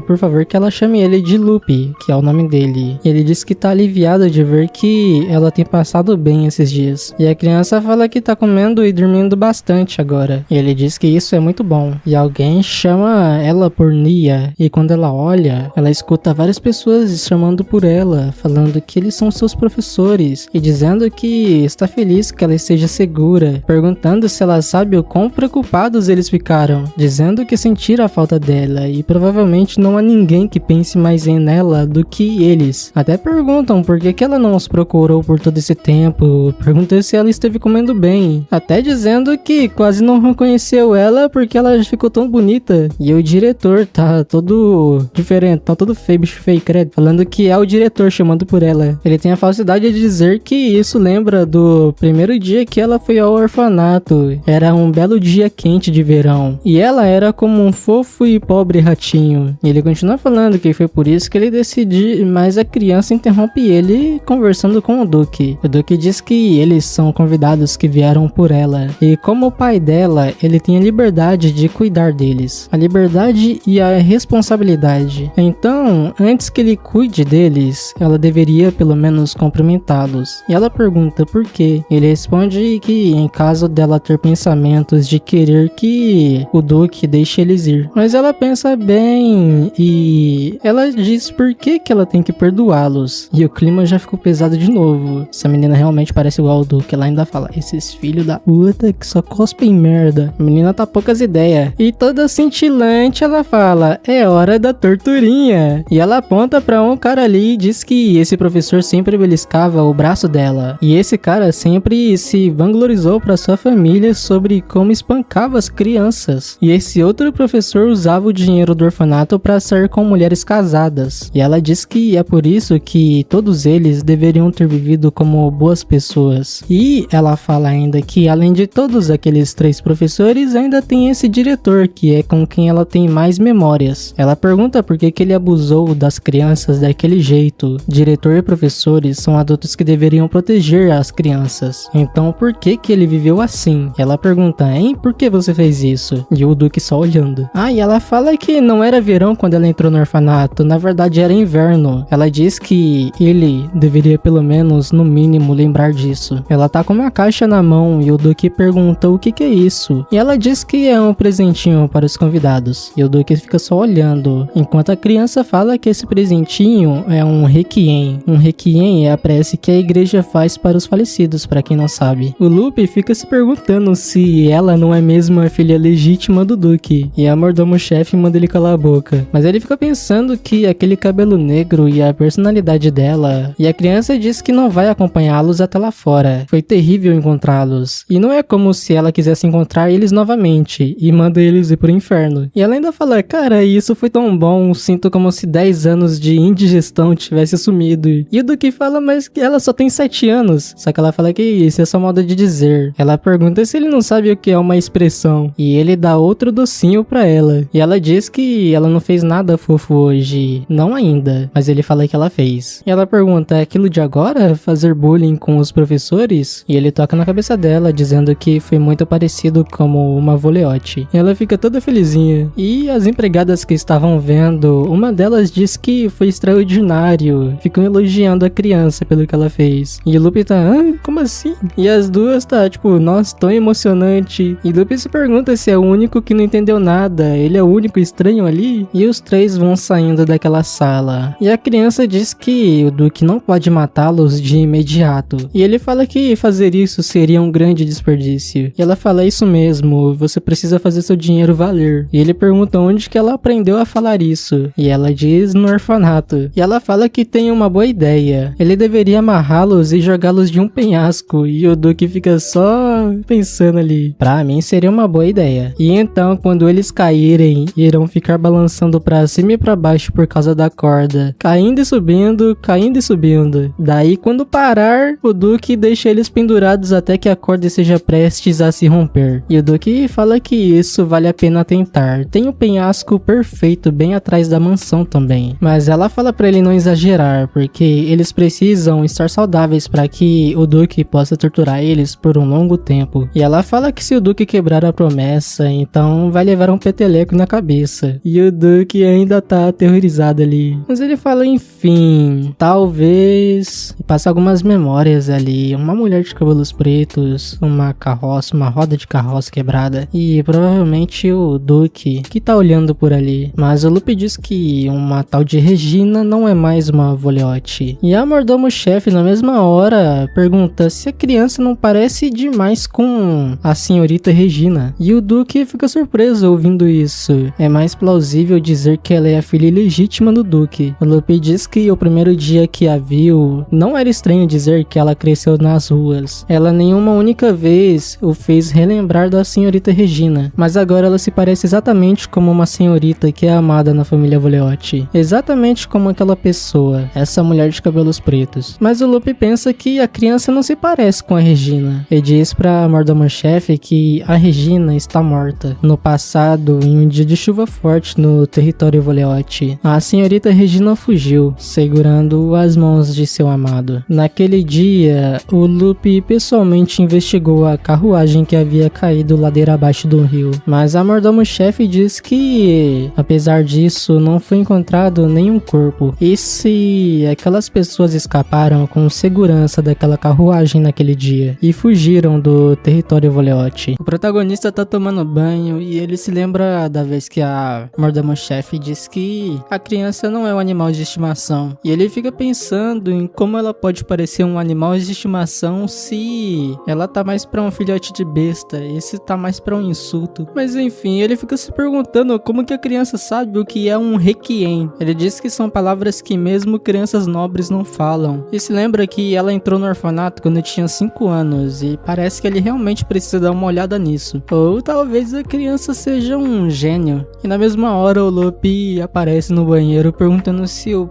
por favor, que ela chame ele de Lupe, que é o nome dele. E ele diz que tá aliviado de ver que ela tem passado bem esses dias. E a criança fala que tá comendo e dormindo bastante agora. E ele diz que isso é muito bom. E alguém chama ela por Nia. E quando ela olha, ela escuta escuta várias pessoas chamando por ela, falando que eles são seus professores e dizendo que está feliz que ela esteja segura, perguntando se ela sabe o quão preocupados eles ficaram, dizendo que sentiram a falta dela e provavelmente não há ninguém que pense mais em ela do que eles. Até perguntam por que ela não os procurou por todo esse tempo, perguntam se ela esteve comendo bem, até dizendo que quase não reconheceu ela porque ela ficou tão bonita. E o diretor tá todo diferente, tá todo feio, bicho feio, credo, falando que é o diretor chamando por ela. Ele tem a falsidade de dizer que isso lembra do primeiro dia que ela foi ao orfanato. Era um belo dia quente de verão e ela era como um fofo e pobre ratinho. E ele continua falando que foi por isso que ele decidiu, mas a criança interrompe ele conversando com o Duke. O Duke diz que eles são convidados que vieram por ela e como o pai dela, ele tem a liberdade de cuidar deles, a liberdade e a responsabilidade. Então, antes que ele cuide deles, ela deveria pelo menos cumprimentá-los. E ela pergunta por quê. Ele responde que em caso dela ter pensamentos de querer que o Duke deixe eles ir. Mas ela pensa bem e ela diz por que ela tem que perdoá-los. E o clima já ficou pesado de novo. Essa menina realmente parece igual ao Duke. Ela ainda fala, esses filhos da puta que só cospem merda. A menina tá poucas ideias. E toda cintilante ela fala, é hora da torturinha. E ela aponta pra um cara ali e diz que esse professor sempre beliscava o braço dela. E esse cara sempre se vanglorizou pra sua família sobre como espancava as crianças. E esse outro professor usava o dinheiro do orfanato pra sair com mulheres casadas. E ela diz que é por isso que todos eles deveriam ter vivido como boas pessoas. E ela fala ainda que além de todos aqueles 3 professores, ainda tem esse diretor, que é com quem ela tem mais memórias. Ela pergunta por que ele abusou das crianças daquele jeito. Diretor e professores são adultos que deveriam proteger as crianças. Então por que ele viveu assim? Ela pergunta, hein, por que você fez isso? E o Duke só olhando. E ela fala que não era verão quando ela entrou no orfanato, na verdade era inverno. Ela diz que ele deveria pelo menos, no mínimo, lembrar disso. Ela tá com uma caixa na mão e o Duke pergunta o que é isso. E ela diz que é um presentinho para os convidados. E o Duke fica só olhando, enquanto a criança fala que esse presentinho é um requiem. Um requiem é a prece que a igreja faz para os falecidos, para quem não sabe. O Lupe fica se perguntando se ela não é mesmo a filha legítima do Duke. E a mordomo-chefe manda ele calar a boca. Mas ele fica pensando que aquele cabelo negro e a personalidade dela. E a criança diz que não vai acompanhá-los até lá fora. Foi terrível encontrá-los. E não é como se ela quisesse encontrar eles novamente e manda eles ir pro inferno. E ela ainda fala, cara, isso foi tão bom, sinto como se 10 anos de indigestão tivesse sumido. E o Duke fala, mas que ela só tem 7 anos. Só que ela fala que isso é só modo de dizer. Ela pergunta se ele não sabe o que é uma expressão. E ele dá outro docinho pra ela. E ela diz que ela não fez nada fofo hoje. Não ainda. Mas ele fala que ela fez. E ela pergunta, é aquilo de agora? Fazer bullying com os professores? E ele toca na cabeça dela, dizendo que foi muito parecido como uma voleote. E ela fica toda felizinha. E as empregadas que estavam vendo, uma delas diz que foi extraordinário. Ficam elogiando a criança pelo que ela fez. E o Lupe tá, como assim? E as duas tá, tipo, nossa, tão emocionante. E o Lupe se pergunta se é o único que não entendeu nada. Ele é o único estranho ali? E os 3 vão saindo daquela sala. E a criança diz que o Duke não pode matá-los de imediato. E ele fala que fazer isso seria um grande desperdício. E ela fala, isso mesmo, você precisa fazer seu dinheiro valer. E ele pergunta onde que ela aprendeu a falar isso. E ela diz no orfanato. E ela fala que tem uma boa ideia. Ele deveria amarrá-los e jogá-los de um penhasco. E o Duke fica só pensando ali. Pra mim seria uma boa ideia. E então, quando eles caírem, irão ficar balançando pra cima e pra baixo por causa da corda. Caindo e subindo, caindo e subindo. Daí, quando parar, o Duke deixa eles pendurados até que a corda seja prestes a se romper. E o Duke fala que isso vale a pena tentar. Tem um penhasco perfeito bem atrás da mansão também. Mas ela fala pra ele não exagerar, porque eles precisam estar saudáveis para que o Duke possa torturar eles por um longo tempo. E ela fala que se o Duke quebrar a promessa, então vai levar um peteleco na cabeça. E o Duke ainda tá aterrorizado ali. Mas ele fala, enfim, talvez... E passa algumas memórias ali. Uma mulher de cabelos pretos, uma carroça, uma roda de carroça quebrada. E provavelmente o Duke que tá olhando por ali. Mas o Lupe diz que um uma tal de Regina não é mais uma Voleote. E a mordomo-chefe, na mesma hora, pergunta se a criança não parece demais com a senhorita Regina. E o Duque fica surpreso ouvindo isso. É mais plausível dizer que ela é a filha ilegítima do Duque. O Lupe diz que o primeiro dia que a viu, não era estranho dizer que ela cresceu nas ruas. Ela nenhuma única vez o fez relembrar da senhorita Regina, mas agora ela se parece exatamente como uma senhorita que é amada na família Voleote. Exatamente como aquela pessoa, essa mulher de cabelos pretos. Mas o Lupe pensa que a criança não se parece com a Regina. E diz pra mordomo-chefe que a Regina está morta. No passado, em um dia de chuva forte no território Voleote, a senhorita Regina fugiu, segurando as mãos de seu amado. Naquele dia, o Lupe pessoalmente investigou a carruagem que havia caído ladeira abaixo do rio. Mas a mordomo-chefe diz que, apesar disso, não foi encontrado nenhum corpo. E se aquelas pessoas escaparam com segurança daquela carruagem naquele dia e fugiram do território Voleote? O protagonista tá tomando banho e ele se lembra da vez que a mordomo-chefe diz que a criança não é um animal de estimação. E ele fica pensando em como ela pode parecer um animal de estimação se ela tá mais pra um filhote de besta, esse tá mais pra um insulto. Mas enfim, ele fica se perguntando como que a criança sabe o que é um requiem. Ele diz que são palavras que mesmo crianças nobres não falam. E se lembra que ela entrou no orfanato quando tinha 5 anos e parece que ele realmente precisa dar uma olhada nisso. Ou talvez a criança seja um gênio. E na mesma hora o Lupe aparece no banheiro perguntando se o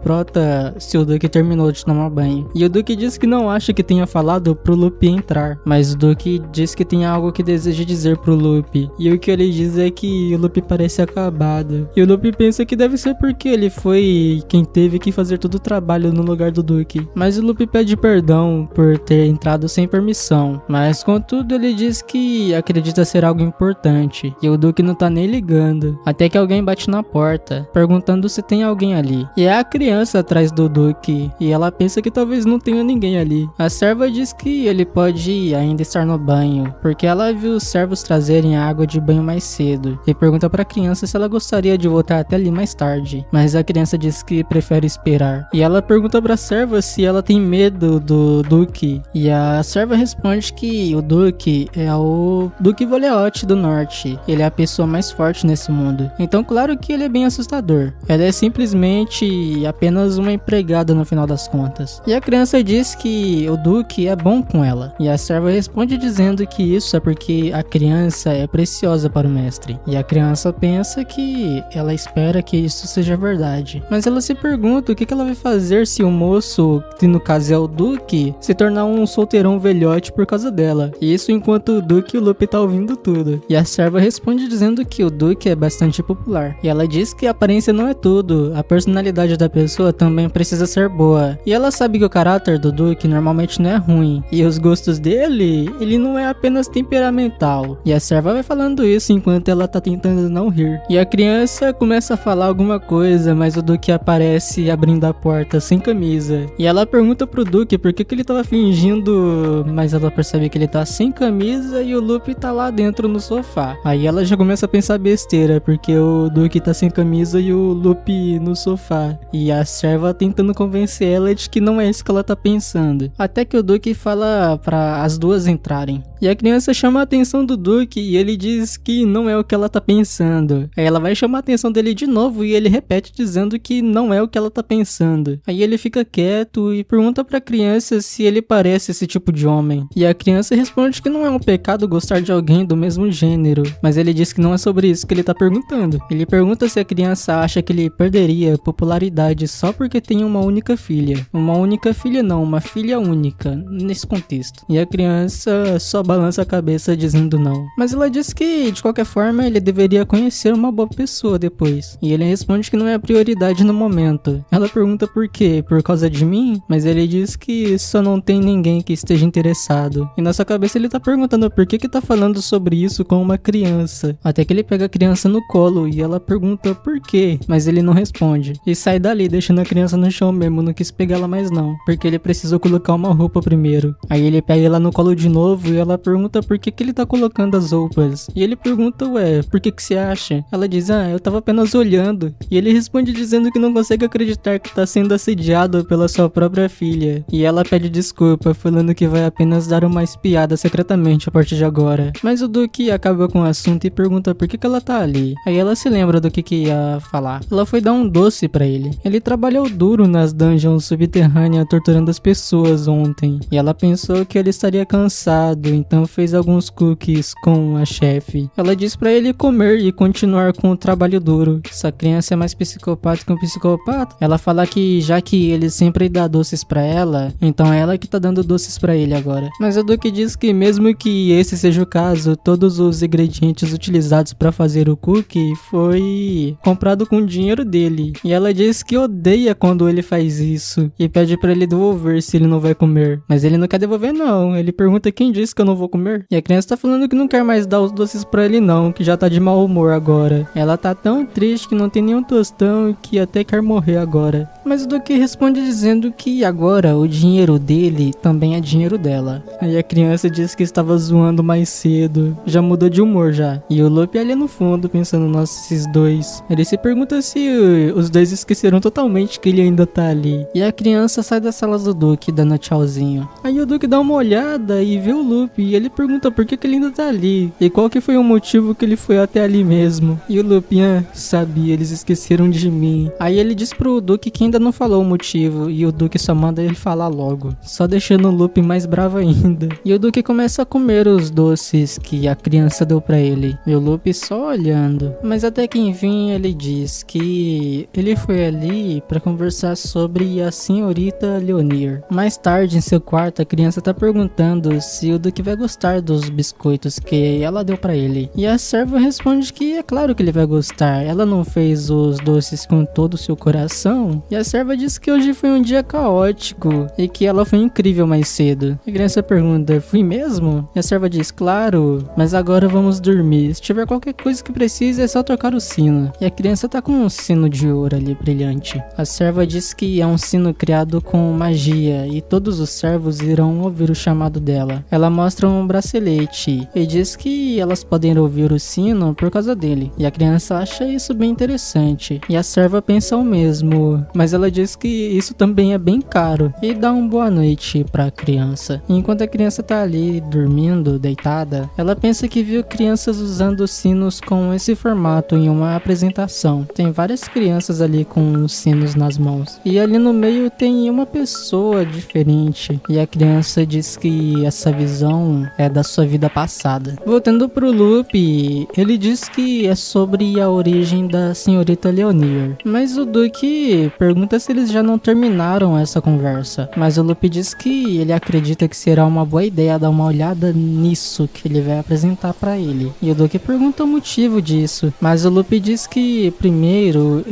Duque terminou de tomar banho. E o Duque diz que não acha que tenha falado pro Lupe entrar, mas o Duque diz que tem algo que deseja dizer pro Lupe. E o que ele diz é que o Lupe parece acabado. E o Lupe pensa que deve ser porque ele foi quem teve que fazer todo o trabalho no lugar do Duque. Mas o Lupe pede perdão por ter entrado sem permissão. Mas contudo ele diz que acredita ser algo importante. E o Duque não tá nem ligando. Até que alguém bate na porta, perguntando se tem alguém ali. E é a criança atrás do Duque. E ela pensa que talvez não tenha ninguém ali. A serva diz que ele pode ainda estar no banho, porque ela viu os servos trazerem a água de banho mais cedo. E pergunta pra criança se ela gostaria de voltar até ali mais tarde. Mas a criança diz que prefere esperar. E ela pergunta pra serva se ela tem medo do Duque. E a serva responde que o Duque é o Duque Voleote do Norte. Ele é a pessoa mais forte nesse mundo. Então claro que ele é bem assustador. Ela é simplesmente apenas uma empregada no final das contas. E a criança diz que o Duque é bom com ela. E a serva responde dizendo que isso é porque a criança é preciosa para o mestre. E a criança pensa que ela espera que isso seja verdade. Mas ela se pergunta o que ela vai fazer se o moço, que no caso é o Duque, se tornar um solteirão velhote por causa dela. E isso enquanto o Duque e o Lupe tá ouvindo tudo. E a serva responde dizendo que o Duque é bastante popular. E ela diz que a aparência não é tudo. A personalidade da pessoa também precisa ser boa. E ela sabe que o caráter do Duque normalmente não é ruim. E os gostos dele, ele não é apenas temperamental. E a serva vai falando isso enquanto ela tá tentando não rir. E a criança começa a falar alguma coisa, mas o Duque aparece abrindo a porta sem camisa. E ela pergunta pro Duque por que ele tava fingindo, mas ela percebe que ele tá sem camisa e o Lupe tá lá dentro no sofá. Aí ela já começa a pensar besteira, porque o Duque tá sem camisa e o Lupe no sofá. E a serva tentando convencer ela de que não é isso que ela tá pensando. Até que o Duque fala pra as duas entrarem. E a criança chama a atenção do Duque e ele diz que não é o que ela tá pensando. Aí ela vai chamar a atenção dele de novo e ele repete dizendo que não é o que ela tá pensando. Aí ele fica quieto e pergunta pra criança se ele parece esse tipo de homem. E a criança responde que não é um pecado gostar de alguém do mesmo gênero. Mas ele diz que não é sobre isso que ele tá perguntando. Ele pergunta se a criança acha que ele perderia popularidade só porque tem uma única filha. Uma única filha não, uma filha única, nesse contexto. E a criança só balança a cabeça dizendo não. Mas ela diz que, de qualquer forma, ele deveria conhecer uma boa pessoa depois. E ele responde que não é a prioridade no momento. Ela pergunta por quê? Por causa de mim? Mas ele diz que só não tem ninguém que esteja interessado. E na sua cabeça ele tá perguntando por que tá falando sobre isso com uma criança. Até que ele pega a criança no colo e ela pergunta por quê? Mas ele não responde. E sai dali, deixando a criança no chão mesmo, não quis pegar ela mais não. Porque ele precisou colocar uma roupa primeiro. Aí ele pega ela no colo de novo e ela pergunta por que ele tá colocando as roupas. E ele pergunta, ué, por que você acha? Ela diz, eu tava apenas olhando. E ele responde dizendo que não consegue acreditar que tá sendo assediado pela sua própria filha. E ela pede desculpa, falando que vai apenas dar uma espiada secretamente a partir de agora. Mas o Duque acaba com o assunto e pergunta por que ela tá ali. Aí ela se lembra do que ia falar. Ela foi dar um doce pra ele. Ele trabalhou duro nas dungeons subterrâneas torturando as pessoas ontem. E ela pensou que ele estaria cansado, então fez alguns cookies com a chefe. Ela diz pra ele comer e continuar com o trabalho duro. Essa criança é mais psicopata que um psicopata. Ela fala que já que ele sempre dá doces pra ela, então é ela que tá dando doces pra ele agora. Mas o Duque diz que mesmo que esse seja o caso, todos os ingredientes utilizados pra fazer o cookie foi comprado com o dinheiro dele. E ela diz que odeia quando ele faz isso e pede pra ele devolver se ele não vai comer. Mas ele não quer devolver não. Ele pergunta quem disse que eu não vou comer. E a criança tá falando que não quer mais dar os doces pra ele não, que já tá de mau humor agora. Ela tá tão triste que não tem nenhum tostão e que até quer morrer agora. Mas o Duque responde dizendo que agora o dinheiro dele também é dinheiro dela. Aí a criança diz que estava zoando mais cedo. Já mudou de humor já. E o Lupe ali no fundo pensando, nossa, esses dois. Ele se pergunta se os dois esqueceram totalmente que ele ainda tá ali. E a criança sai da sala do Duque dando tchauzinho. Aí o Duque dá uma olhada e vê o Lupe. E ele pergunta por que ele ainda tá ali. E qual que foi o motivo que ele foi até ali mesmo. E o Lupe, sabia, eles esqueceram de mim. Aí ele diz pro Duque que ainda não falou o motivo. E o Duque só manda ele falar logo. Só deixando o Lupe mais bravo ainda. E o Duque começa a comer os doces que a criança deu pra ele. E o Lupe só olhando. Mas até que enfim ele diz que ele foi ali pra conversar sobre a senhorita Leonir. Mais tarde em seu quarto a criança tá perguntando se o Duque vai gostar dos biscoitos que ela deu pra ele. E a serva responde que é claro que ele vai gostar. Ela não fez os doces com todo o seu coração. E a serva diz que hoje foi um dia caótico e que ela foi incrível mais cedo. A criança pergunta, fui mesmo? E a serva diz, claro, mas agora vamos dormir. Se tiver qualquer coisa que precise é só tocar o sino. E a criança tá com um sino de ouro ali brilhante. A serva diz que é um sino criado com magia e todos os servos irão ouvir o chamado dela. Ela mostra um bracelete e diz que elas podem ouvir o sino por causa dele. E a criança acha isso bem interessante. E a serva pensa o mesmo, mas ela diz que isso também é bem caro e dá uma boa noite pra criança. E enquanto a criança tá ali dormindo, deitada, ela pensa que viu crianças usando sinos com esse formato em uma apresentação. Tem várias crianças ali com os sinos nas mãos. E ali no meio tem uma pessoa diferente. E a criança diz que essa visão é da sua vida passada. Voltando pro Lupe, ele diz que é sobre a origem da senhorita Leonir. Mas o Duque pergunta se eles já não terminaram essa conversa. Mas o Lupe diz que ele acredita que será uma boa ideia dar uma olhada nisso que ele vai apresentar pra ele. E o Duque pergunta o motivo disso. Mas o Lupe diz que primeiro,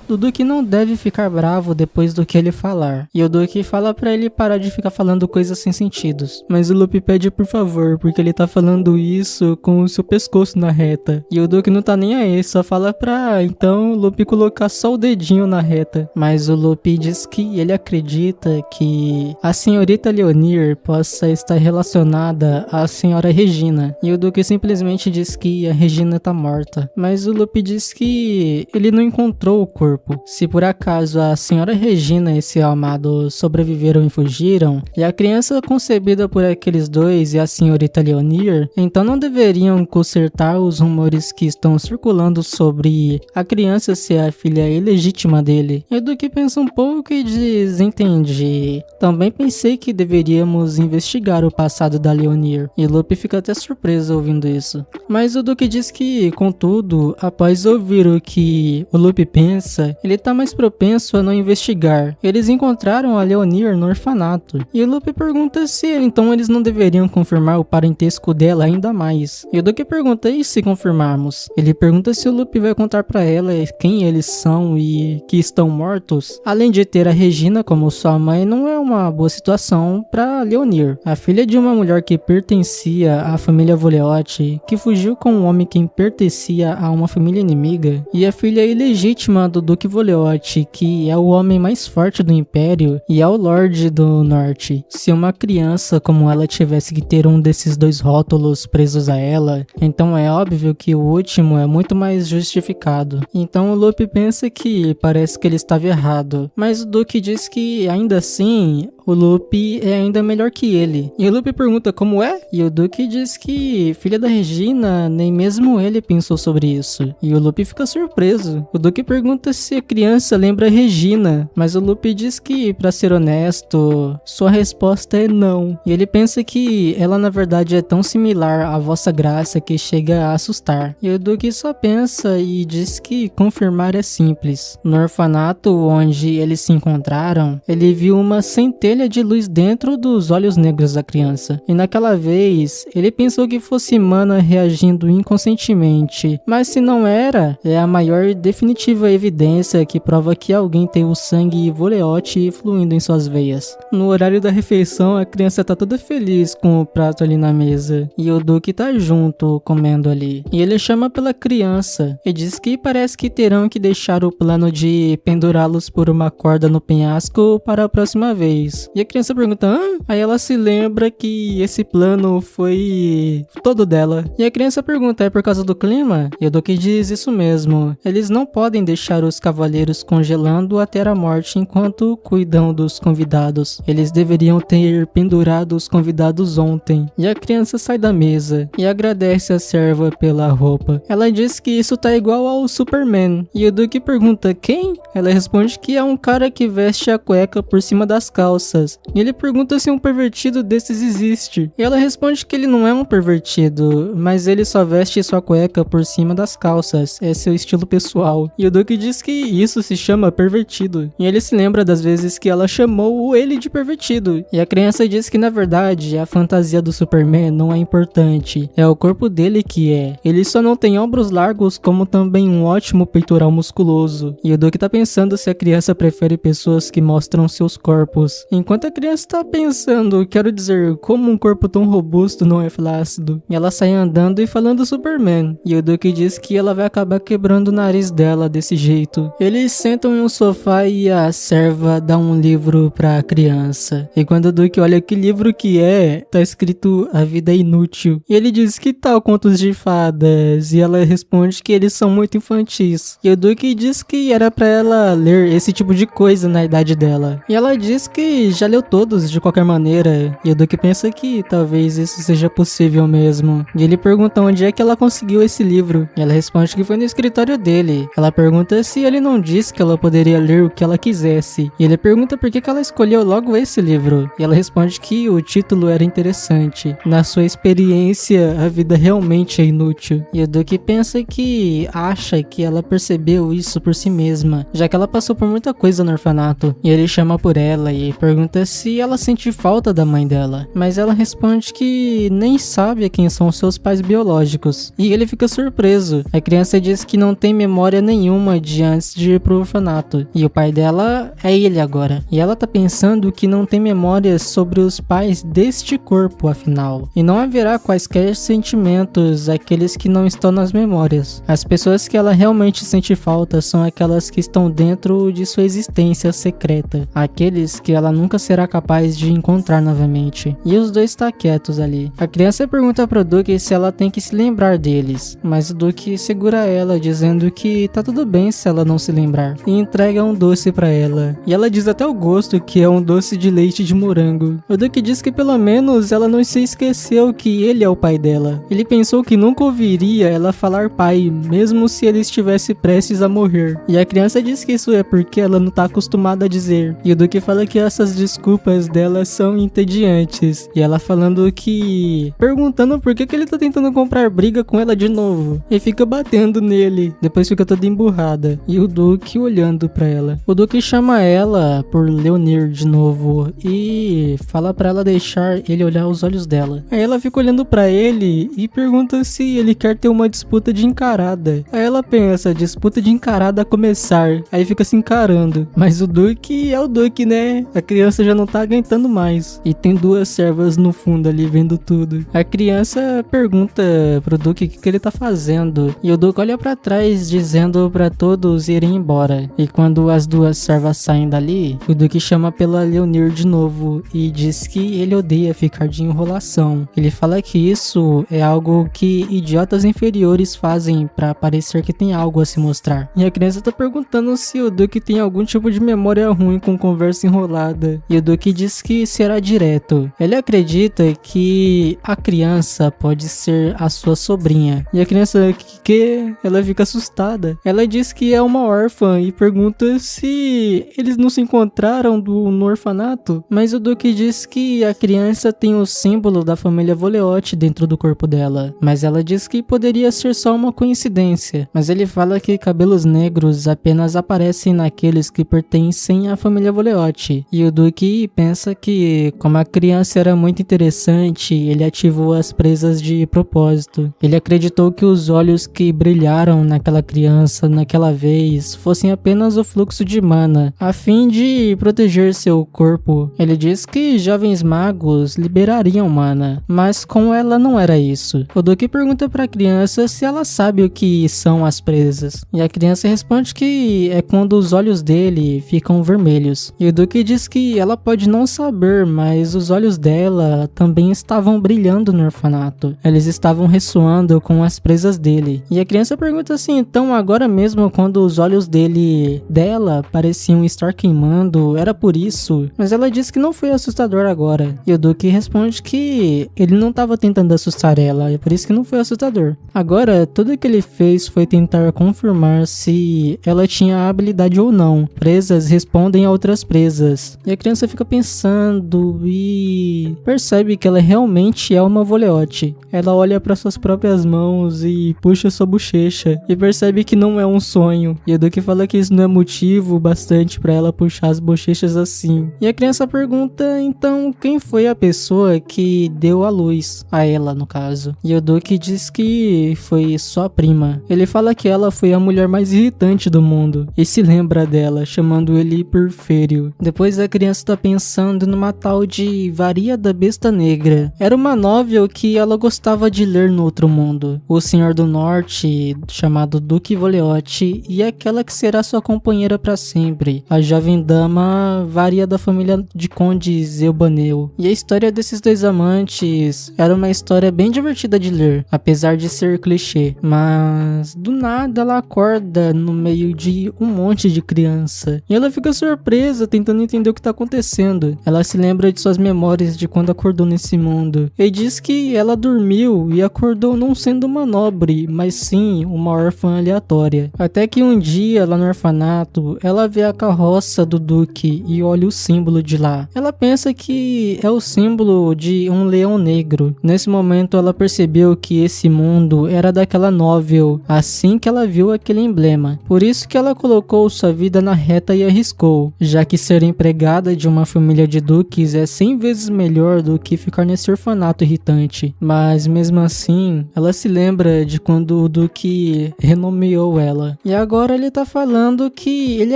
o Duque não deve ficar bravo depois do que ele falar. E o Duque fala pra ele parar de ficar falando coisas sem sentidos. Mas o Lupe pede por favor, porque ele tá falando isso com o seu pescoço na reta. E o Duque não tá nem aí, só fala pra então o Lupe colocar só o dedinho na reta. Mas o Lupe diz que ele acredita que a senhorita Leonir possa estar relacionada à senhora Regina. E o Duque simplesmente diz que a Regina tá morta. Mas o Lupe diz que ele não encontrou o corpo. Se por acaso a senhora Regina e seu amado sobreviveram e fugiram, e a criança concebida por aqueles dois e a senhorita Leonir, então não deveriam consertar os rumores que estão circulando sobre a criança ser a filha ilegítima dele. E o Duque pensa um pouco e diz, entendi. Também pensei que deveríamos investigar o passado da Leonir. E Lupe fica até surpreso ouvindo isso. Mas o Duque diz que, contudo, após ouvir o que o Lupe pensa, ele tá mais propenso a não investigar. Eles encontraram a Leonir no orfanato. E o Lupe pergunta se então eles não deveriam confirmar o parentesco dela ainda mais. E o Duque pergunta, e se confirmarmos? Ele pergunta se o Lupe vai contar pra ela quem eles são e que estão mortos. Além de ter a Regina como sua mãe, não é uma boa situação pra Leonir. A filha de uma mulher que pertencia à família Voleote, que fugiu com um homem que pertencia a uma família inimiga, e a filha ilegítima do Duque Voleote, que é o homem mais forte do Império e é o Lorde do Norte. Se uma criança como ela tivesse que ter um desses dois rótulos presos a ela, então é óbvio que o último é muito mais justificado. Então o Luffy pensa que parece que ele estava errado, mas o Duke diz que ainda assim o Luffy é ainda melhor que ele. E o Luffy pergunta como é? E o Duke diz que filha da Regina, nem mesmo ele pensou sobre isso. E o Luffy fica surpreso. O Duke pergunta se a criança lembra Regina, mas o Luffy diz que, pra ser honesto, sua resposta é não. E ele pensa que ela na verdade é tão similar à Vossa Graça que chega a assustar. E o Duke só pensa e diz que confirmar é simples. No orfanato onde eles se encontraram, ele viu uma centelha de luz dentro dos olhos negros da criança. E naquela vez, ele pensou que fosse Mana reagindo inconscientemente. Mas se não era, é a maior e definitiva evidência que prova que alguém tem o sangue Voleote fluindo em suas veias. No horário da refeição, a criança tá toda feliz com o prato ali na mesa. E o Duke tá junto, comendo ali. E ele chama pela criança e diz que parece que terão que deixar o plano de pendurá-los por uma corda no penhasco para a próxima vez. E a criança pergunta, hã? Aí ela se lembra que esse plano foi todo dela. E a criança pergunta, é por causa do clima? E o Duke diz isso mesmo. Eles não podem deixar os cavaleiros congelando até a morte enquanto cuidam dos convidados. Eles deveriam ter pendurado os convidados ontem. E a criança sai da mesa e agradece a serva pela roupa. Ela diz que isso tá igual ao Superman. E o Duke pergunta, quem? Ela responde que é um cara que veste a cueca por cima das calças. E ele pergunta se um pervertido desses existe. E ela responde que ele não é um pervertido, mas ele só veste sua cueca por cima das calças. É seu estilo pessoal. E o Duke diz que isso se chama pervertido. E ele se lembra das vezes que ela chamou ele de pervertido. E a criança diz que na verdade a fantasia do Superman não é importante. É o corpo dele que é. Ele só não tem ombros largos, como também um ótimo peitoral musculoso. E o Duke tá pensando se a criança prefere pessoas que mostram seus corpos. Enquanto a criança tá pensando, quero dizer, como um corpo tão robusto não é flácido. E ela sai andando e falando Superman. E o Duke diz que ela vai acabar quebrando o nariz dela desse jeito. Eles sentam em um sofá e a serva dá um livro pra criança. E quando o Duke olha que livro que é, tá escrito A Vida é Inútil. E ele diz que tal contos de fadas? E ela responde que eles são muito infantis. E o Duke diz que era pra ela ler esse tipo de coisa na idade dela. E ela diz que já leu todos de qualquer maneira. E o Duke pensa que talvez isso seja possível mesmo. E ele pergunta onde é que ela conseguiu esse livro. E ela responde que foi no escritório dele. Ela pergunta se ele não disse que ela poderia ler o que ela quisesse. E ele pergunta por que ela escolheu logo esse livro. E ela responde que o título era interessante. Na sua experiência, a vida realmente é inútil. E o Duke pensa que acha que ela percebeu isso por si mesma, já que ela passou por muita coisa no orfanato. E ele chama por ela e pergunta se ela sente falta da mãe dela, mas ela responde que nem sabe quem são seus pais biológicos. E ele fica surpreso. A criança diz que não tem memória nenhuma de antes de ir pro orfanato, e o pai dela é ele agora. E ela tá pensando que não tem memórias sobre os pais deste corpo, afinal. E não haverá quaisquer sentimentos, aqueles que não estão nas memórias. As pessoas que ela realmente sente falta são aquelas que estão dentro de sua existência secreta, aqueles que ela nunca será capaz de encontrar novamente. E os dois tá quietos ali. A criança pergunta pro Duke se ela tem que se lembrar deles, mas o Duke segura ela, dizendo que tá tudo bem se ela não se lembrar, e entrega um doce pra ela. E ela diz até o gosto, que é um doce de leite de morango. O Duke diz que pelo menos ela não se esqueceu que ele é o pai dela. Ele pensou que nunca ouviria ela falar pai, mesmo se ele estivesse prestes a morrer. E a criança diz que isso é porque ela não tá acostumada a dizer. E o Duke fala que essas desculpas dela são entediantes. E ela falando que... perguntando por que ele tá tentando comprar briga com ela de novo. E fica batendo nele. Depois fica toda emburrada. E o Duke olhando pra ela. O Duke chama ela por Leonir de novo e fala pra ela deixar ele olhar os olhos dela. Aí ela fica olhando pra ele e pergunta se ele quer ter uma disputa de encarada. Aí ela pensa, disputa de encarada a começar. Aí fica se encarando. Mas o Duke é o Duke, né? A criança criança já não tá aguentando mais. E tem duas servas no fundo ali vendo tudo. A criança pergunta pro Duque o que ele tá fazendo. E o Duque olha pra trás dizendo pra todos irem embora. E quando as duas servas saem dali, o Duque chama pela Leonir de novo e diz que ele odeia ficar de enrolação. Ele fala que isso é algo que idiotas inferiores fazem pra parecer que tem algo a se mostrar. E a criança tá perguntando se o Duque tem algum tipo de memória ruim com conversa enrolada. E o Duque diz que será direto. Ele acredita que a criança pode ser a sua sobrinha. E a criança, que? Ela fica assustada. Ela diz que é uma órfã e pergunta se eles não se encontraram no orfanato. Mas o Duque diz que a criança tem o símbolo da família Voleote dentro do corpo dela. Mas ela diz que poderia ser só uma coincidência. Mas ele fala que cabelos negros apenas aparecem naqueles que pertencem à família Voleote. E o Duque pensa que, como a criança era muito interessante, ele ativou as presas de propósito. Ele acreditou que os olhos que brilharam naquela criança naquela vez fossem apenas o fluxo de mana, a fim de proteger seu corpo. Ele diz que jovens magos liberariam mana, mas com ela não era isso. O Duque pergunta para a criança se ela sabe o que são as presas, e a criança responde que é quando os olhos dele ficam vermelhos. E o Duque diz que ela pode não saber, mas os olhos dela também estavam brilhando no orfanato. Eles estavam ressoando com as presas dele. E a criança pergunta assim, então agora mesmo quando os olhos dela pareciam estar queimando, era por isso? Mas ela diz que não foi assustador agora. E o Duque responde que ele não estava tentando assustar ela, é por isso que não foi assustador. Agora, tudo que ele fez foi tentar confirmar se ela tinha a habilidade ou não. Presas respondem a outras presas. E a criança fica pensando e percebe que ela realmente é uma Voleote. Ela olha para suas próprias mãos e puxa sua bochecha e percebe que não é um sonho. E o Duque fala que isso não é motivo bastante para ela puxar as bochechas assim. E a criança pergunta, então, quem foi a pessoa que deu a luz? A ela, no caso. E o Duque diz que foi sua prima. Ele fala que ela foi a mulher mais irritante do mundo e se lembra dela, chamando ele por Fêrio. Depois a criança tá pensando numa tal de Varia da Besta Negra. Era uma novel que ela gostava de ler no outro mundo. O Senhor do Norte, chamado Duque Voleote, e aquela que será sua companheira para sempre, a jovem dama Varia da família de condes Eubaneu. E a história desses dois amantes era uma história bem divertida de ler, apesar de ser clichê. Mas do nada ela acorda no meio de um monte de criança. E ela fica surpresa, tentando entender o que tá acontecendo. Ela se lembra de suas memórias de quando acordou nesse mundo. E diz que ela dormiu e acordou não sendo uma nobre, mas sim uma órfã aleatória. Até que um dia, lá no orfanato, ela vê a carroça do Duque e olha o símbolo de lá. Ela pensa que é o símbolo de um leão negro. Nesse momento ela percebeu que esse mundo era daquela novel, assim que ela viu aquele emblema. Por isso que ela colocou sua vida na reta e arriscou, já que ser empregada de uma família de duques é 100 vezes melhor do que ficar nesse orfanato irritante. Mas mesmo assim, ela se lembra de quando o Duque renomeou ela. E agora ele tá falando que ele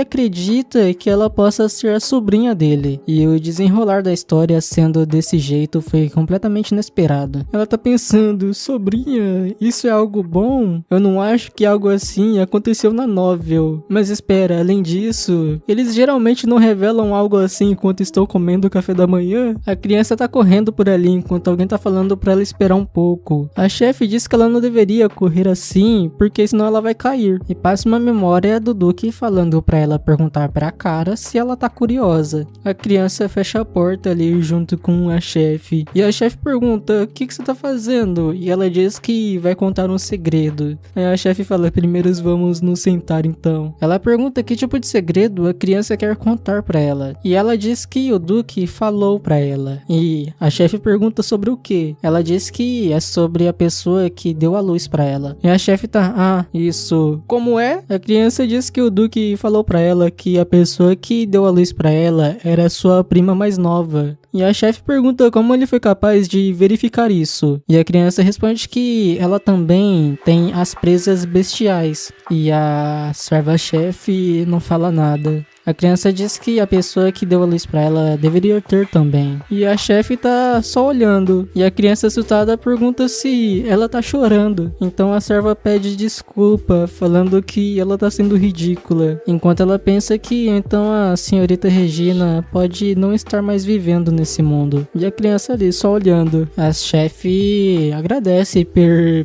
acredita que ela possa ser a sobrinha dele. E o desenrolar da história sendo desse jeito foi completamente inesperado. Ela tá pensando, sobrinha, isso é algo bom? Eu não acho que algo assim aconteceu na novel. Mas espera, além disso, eles geralmente não revelam algo assim enquanto estão comendo o café da manhã. A criança tá correndo por ali enquanto alguém tá falando pra ela esperar um pouco. A chefe diz que ela não deveria correr assim, porque senão ela vai cair. E passa uma memória do Duque falando pra ela perguntar pra cara se ela tá curiosa. A criança fecha a porta ali junto com a chefe. E a chefe pergunta, o que você tá fazendo? E ela diz que vai contar um segredo. Aí a chefe fala, primeiro vamos nos sentar então. Ela pergunta que tipo de segredo a criança quer contar pra ela. E ela diz que o Duque falou pra ela. E a chefe pergunta sobre o que? Ela diz que é sobre a pessoa que deu a luz pra ela. E a chefe tá, isso. Como é? A criança diz que o Duque falou pra ela que a pessoa que deu a luz pra ela era sua prima mais nova. E a chefe pergunta como ele foi capaz de verificar isso. E a criança responde que ela também tem as presas bestiais. E a serva-chefe não fala nada. A criança diz que a pessoa que deu a luz pra ela deveria ter também. E a chefe tá só olhando. E a criança assustada pergunta se ela tá chorando. Então a serva pede desculpa, falando que ela tá sendo ridícula. Enquanto ela pensa que então a senhorita Regina pode não estar mais vivendo nesse mundo. E a criança ali só olhando. A chefe agradece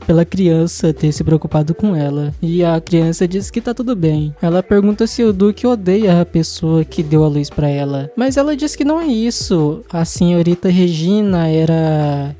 pela criança ter se preocupado com ela. E a criança diz que tá tudo bem. Ela pergunta se o Duque odeia a pessoa que deu a luz pra ela. Mas ela diz que não é isso. A senhorita Regina era...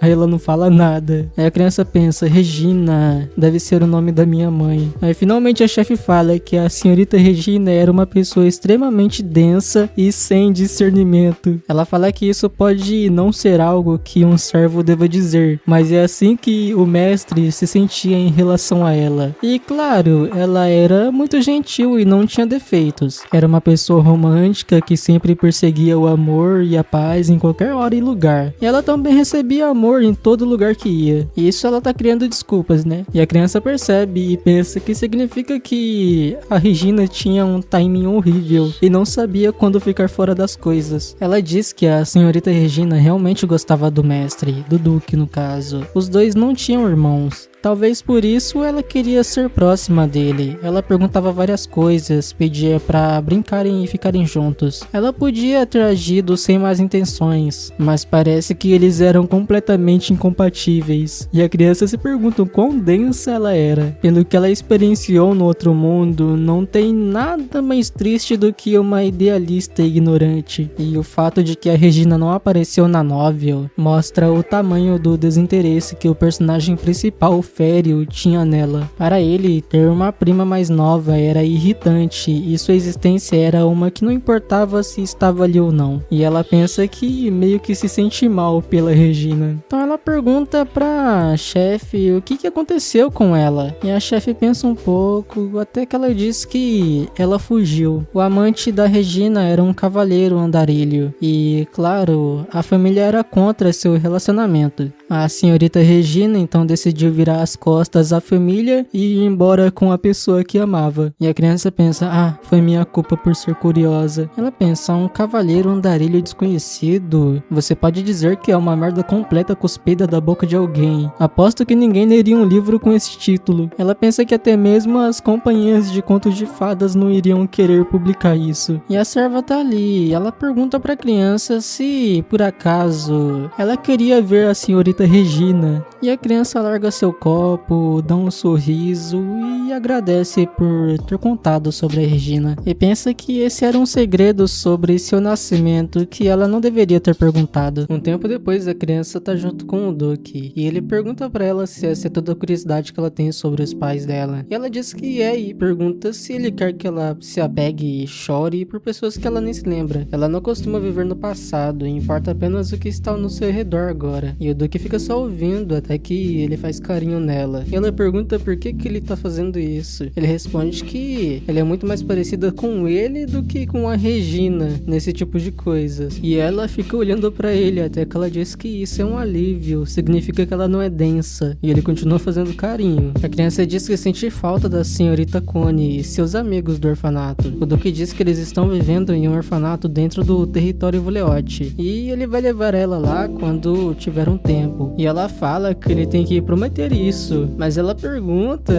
Aí ela não fala nada. Aí a criança pensa, Regina, deve ser o nome da minha mãe. Aí finalmente a chefe fala que a senhorita Regina era uma pessoa extremamente densa e sem discernimento. Ela fala que isso pode não ser algo que um servo deva dizer, mas é assim que o mestre se sentia em relação a ela. E claro, ela era muito gentil e não tinha defeitos. Era uma pessoa romântica que sempre perseguia o amor e a paz em qualquer hora e lugar. E ela também recebia amor em todo lugar que ia. E isso ela tá criando desculpas, né? E a criança percebe e pensa que significa que a Regina tinha um timing horrível e não sabia quando ficar fora das coisas. Ela diz que a senhorita Regina realmente gostava do mestre, do Duque no caso. Os dois não tinham irmãos. Talvez por isso ela queria ser próxima dele. Ela perguntava várias coisas, pedia pra brincarem e ficarem juntos. Ela podia ter agido sem más intenções, mas parece que eles eram completamente incompatíveis. E a criança se pergunta o quão densa ela era. Pelo que ela experienciou no outro mundo, não tem nada mais triste do que uma idealista ignorante. E o fato de que a Regina não apareceu na novel mostra o tamanho do desinteresse que o personagem principal Fério tinha nela. Para ele, ter uma prima mais nova era irritante e sua existência era uma que não importava se estava ali ou não. E ela pensa que meio que se sente mal pela Regina. Então ela pergunta pra chefe o que aconteceu com ela. E a chefe pensa um pouco, até que ela diz que ela fugiu. O amante da Regina era um cavaleiro andarilho. E, claro, a família era contra seu relacionamento. A senhorita Regina então decidiu virar as costas à família e ir embora com a pessoa que amava. E a criança pensa, foi minha culpa por ser curiosa. Ela pensa, um cavaleiro andarilho desconhecido? Você pode dizer que é uma merda completa cuspida da boca de alguém. Aposto que ninguém leria um livro com esse título. Ela pensa que até mesmo as companhias de contos de fadas não iriam querer publicar isso. E a serva tá ali. Ela pergunta pra criança se, por acaso, ela queria ver a senhorita Regina. E a criança larga seu copo, dá um sorriso e agradece por ter contado sobre a Regina. E pensa que esse era um segredo sobre seu nascimento que ela não deveria ter perguntado. Um tempo depois, a criança tá junto com o Duque. E ele pergunta pra ela se essa é toda a curiosidade que ela tem sobre os pais dela. E ela diz que é e pergunta se ele quer que ela se apegue e chore por pessoas que ela nem se lembra. Ela não costuma viver no passado, importa apenas o que está no seu redor agora. E o Duque fica só ouvindo até que ele faz carinho nela. E ela pergunta por que ele tá fazendo isso. Ele responde que ela é muito mais parecida com ele do que com a Regina nesse tipo de coisas. E ela fica olhando pra ele até que ela diz que isso é um alívio, significa que ela não é densa. E ele continua fazendo carinho. A criança diz que sente falta da senhorita Connie e seus amigos do orfanato. O Duque diz que eles estão vivendo em um orfanato dentro do território Voleote. E ele vai levar ela lá quando tiver um tempo. E ela fala que ele tem que prometer isso. Mas ela pergunta,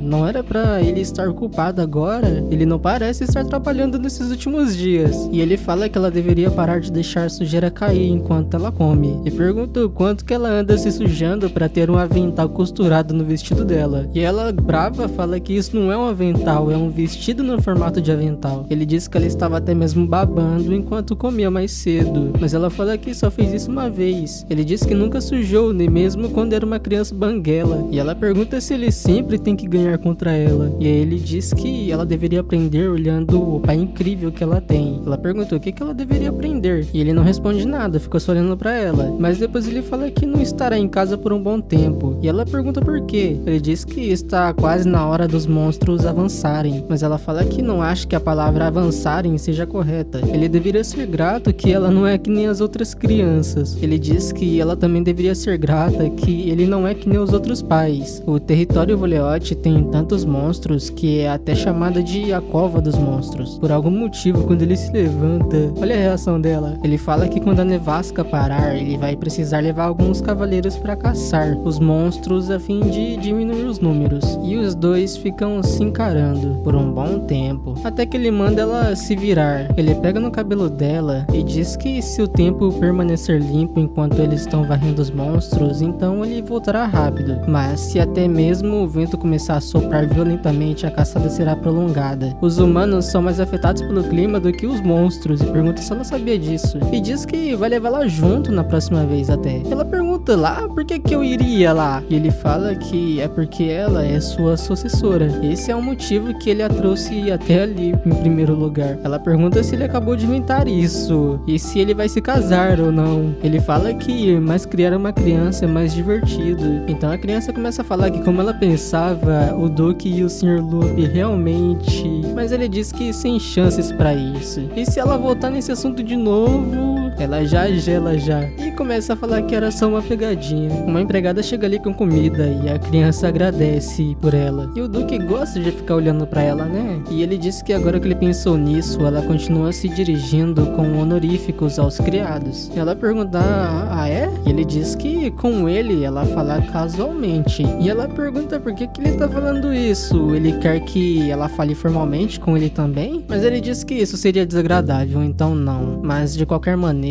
não era pra ele estar culpado agora? Ele não parece estar trabalhando nesses últimos dias. E ele fala que ela deveria parar de deixar sujeira cair enquanto ela come. E pergunta o quanto que ela anda se sujando pra ter um avental costurado no vestido dela. E ela, brava, fala que isso não é um avental, é um vestido no formato de avental. Ele diz que ela estava até mesmo babando enquanto comia mais cedo. Mas ela fala que só fez isso uma vez. Ele diz que nunca sujou, nem mesmo quando era uma criança banguela. E ela pergunta se ele sempre tem que ganhar contra ela. E aí ele diz que ela deveria aprender olhando o pai incrível que ela tem. Ela pergunta o que ela deveria aprender. E ele não responde nada, fica só olhando pra ela. Mas depois ele fala que não estará em casa por um bom tempo. E ela pergunta por quê. Ele diz que está quase na hora dos monstros avançarem. Mas ela fala que não acha que a palavra avançarem seja correta. Ele deveria ser grato que ela não é que nem as outras crianças. Ele diz que ela também deveria deveria ser grata que ele não é que nem os outros pais. O território Voleot tem tantos monstros que é até chamada de a cova dos monstros. Por algum motivo, quando ele se levanta, olha a reação dela. Ele fala que quando a nevasca parar, ele vai precisar levar alguns cavaleiros para caçar os monstros a fim de diminuir os números. E os dois ficam se encarando por um bom tempo, até que ele manda ela se virar. Ele pega no cabelo dela e diz que se o tempo permanecer limpo enquanto eles estão varrendo os monstros, então ele voltará rápido. Mas se até mesmo o vento começar a soprar violentamente, a caçada será prolongada. Os humanos são mais afetados pelo clima do que os monstros, e pergunta se ela sabia disso. E diz que vai levá-la junto na próxima vez até. Ela pergunta lá por que eu iria lá. E ele fala que é porque ela é sua sucessora. Esse é o motivo que ele a trouxe até ali em primeiro lugar. Ela pergunta se ele acabou de inventar isso e se ele vai se casar ou não. Ele fala que mais criar uma criança é mais divertido. Então a criança começa a falar que como ela pensava, o Duque e o Sr. Loop realmente... Mas ele diz que sem chances pra isso. E se ela voltar nesse assunto de novo... Ela já gela já. E começa a falar que era só uma pegadinha. Uma empregada chega ali com comida e a criança agradece por ela. E o Duque gosta de ficar olhando pra ela, né? E ele disse que agora que ele pensou nisso, ela continua se dirigindo com honoríficos aos criados. Ela pergunta, ah é? E ele diz que com ele ela fala casualmente. E ela pergunta por que ele tá falando isso. Ele quer que ela fale formalmente com ele também? Mas ele diz que isso seria desagradável, então não. Mas de qualquer maneira,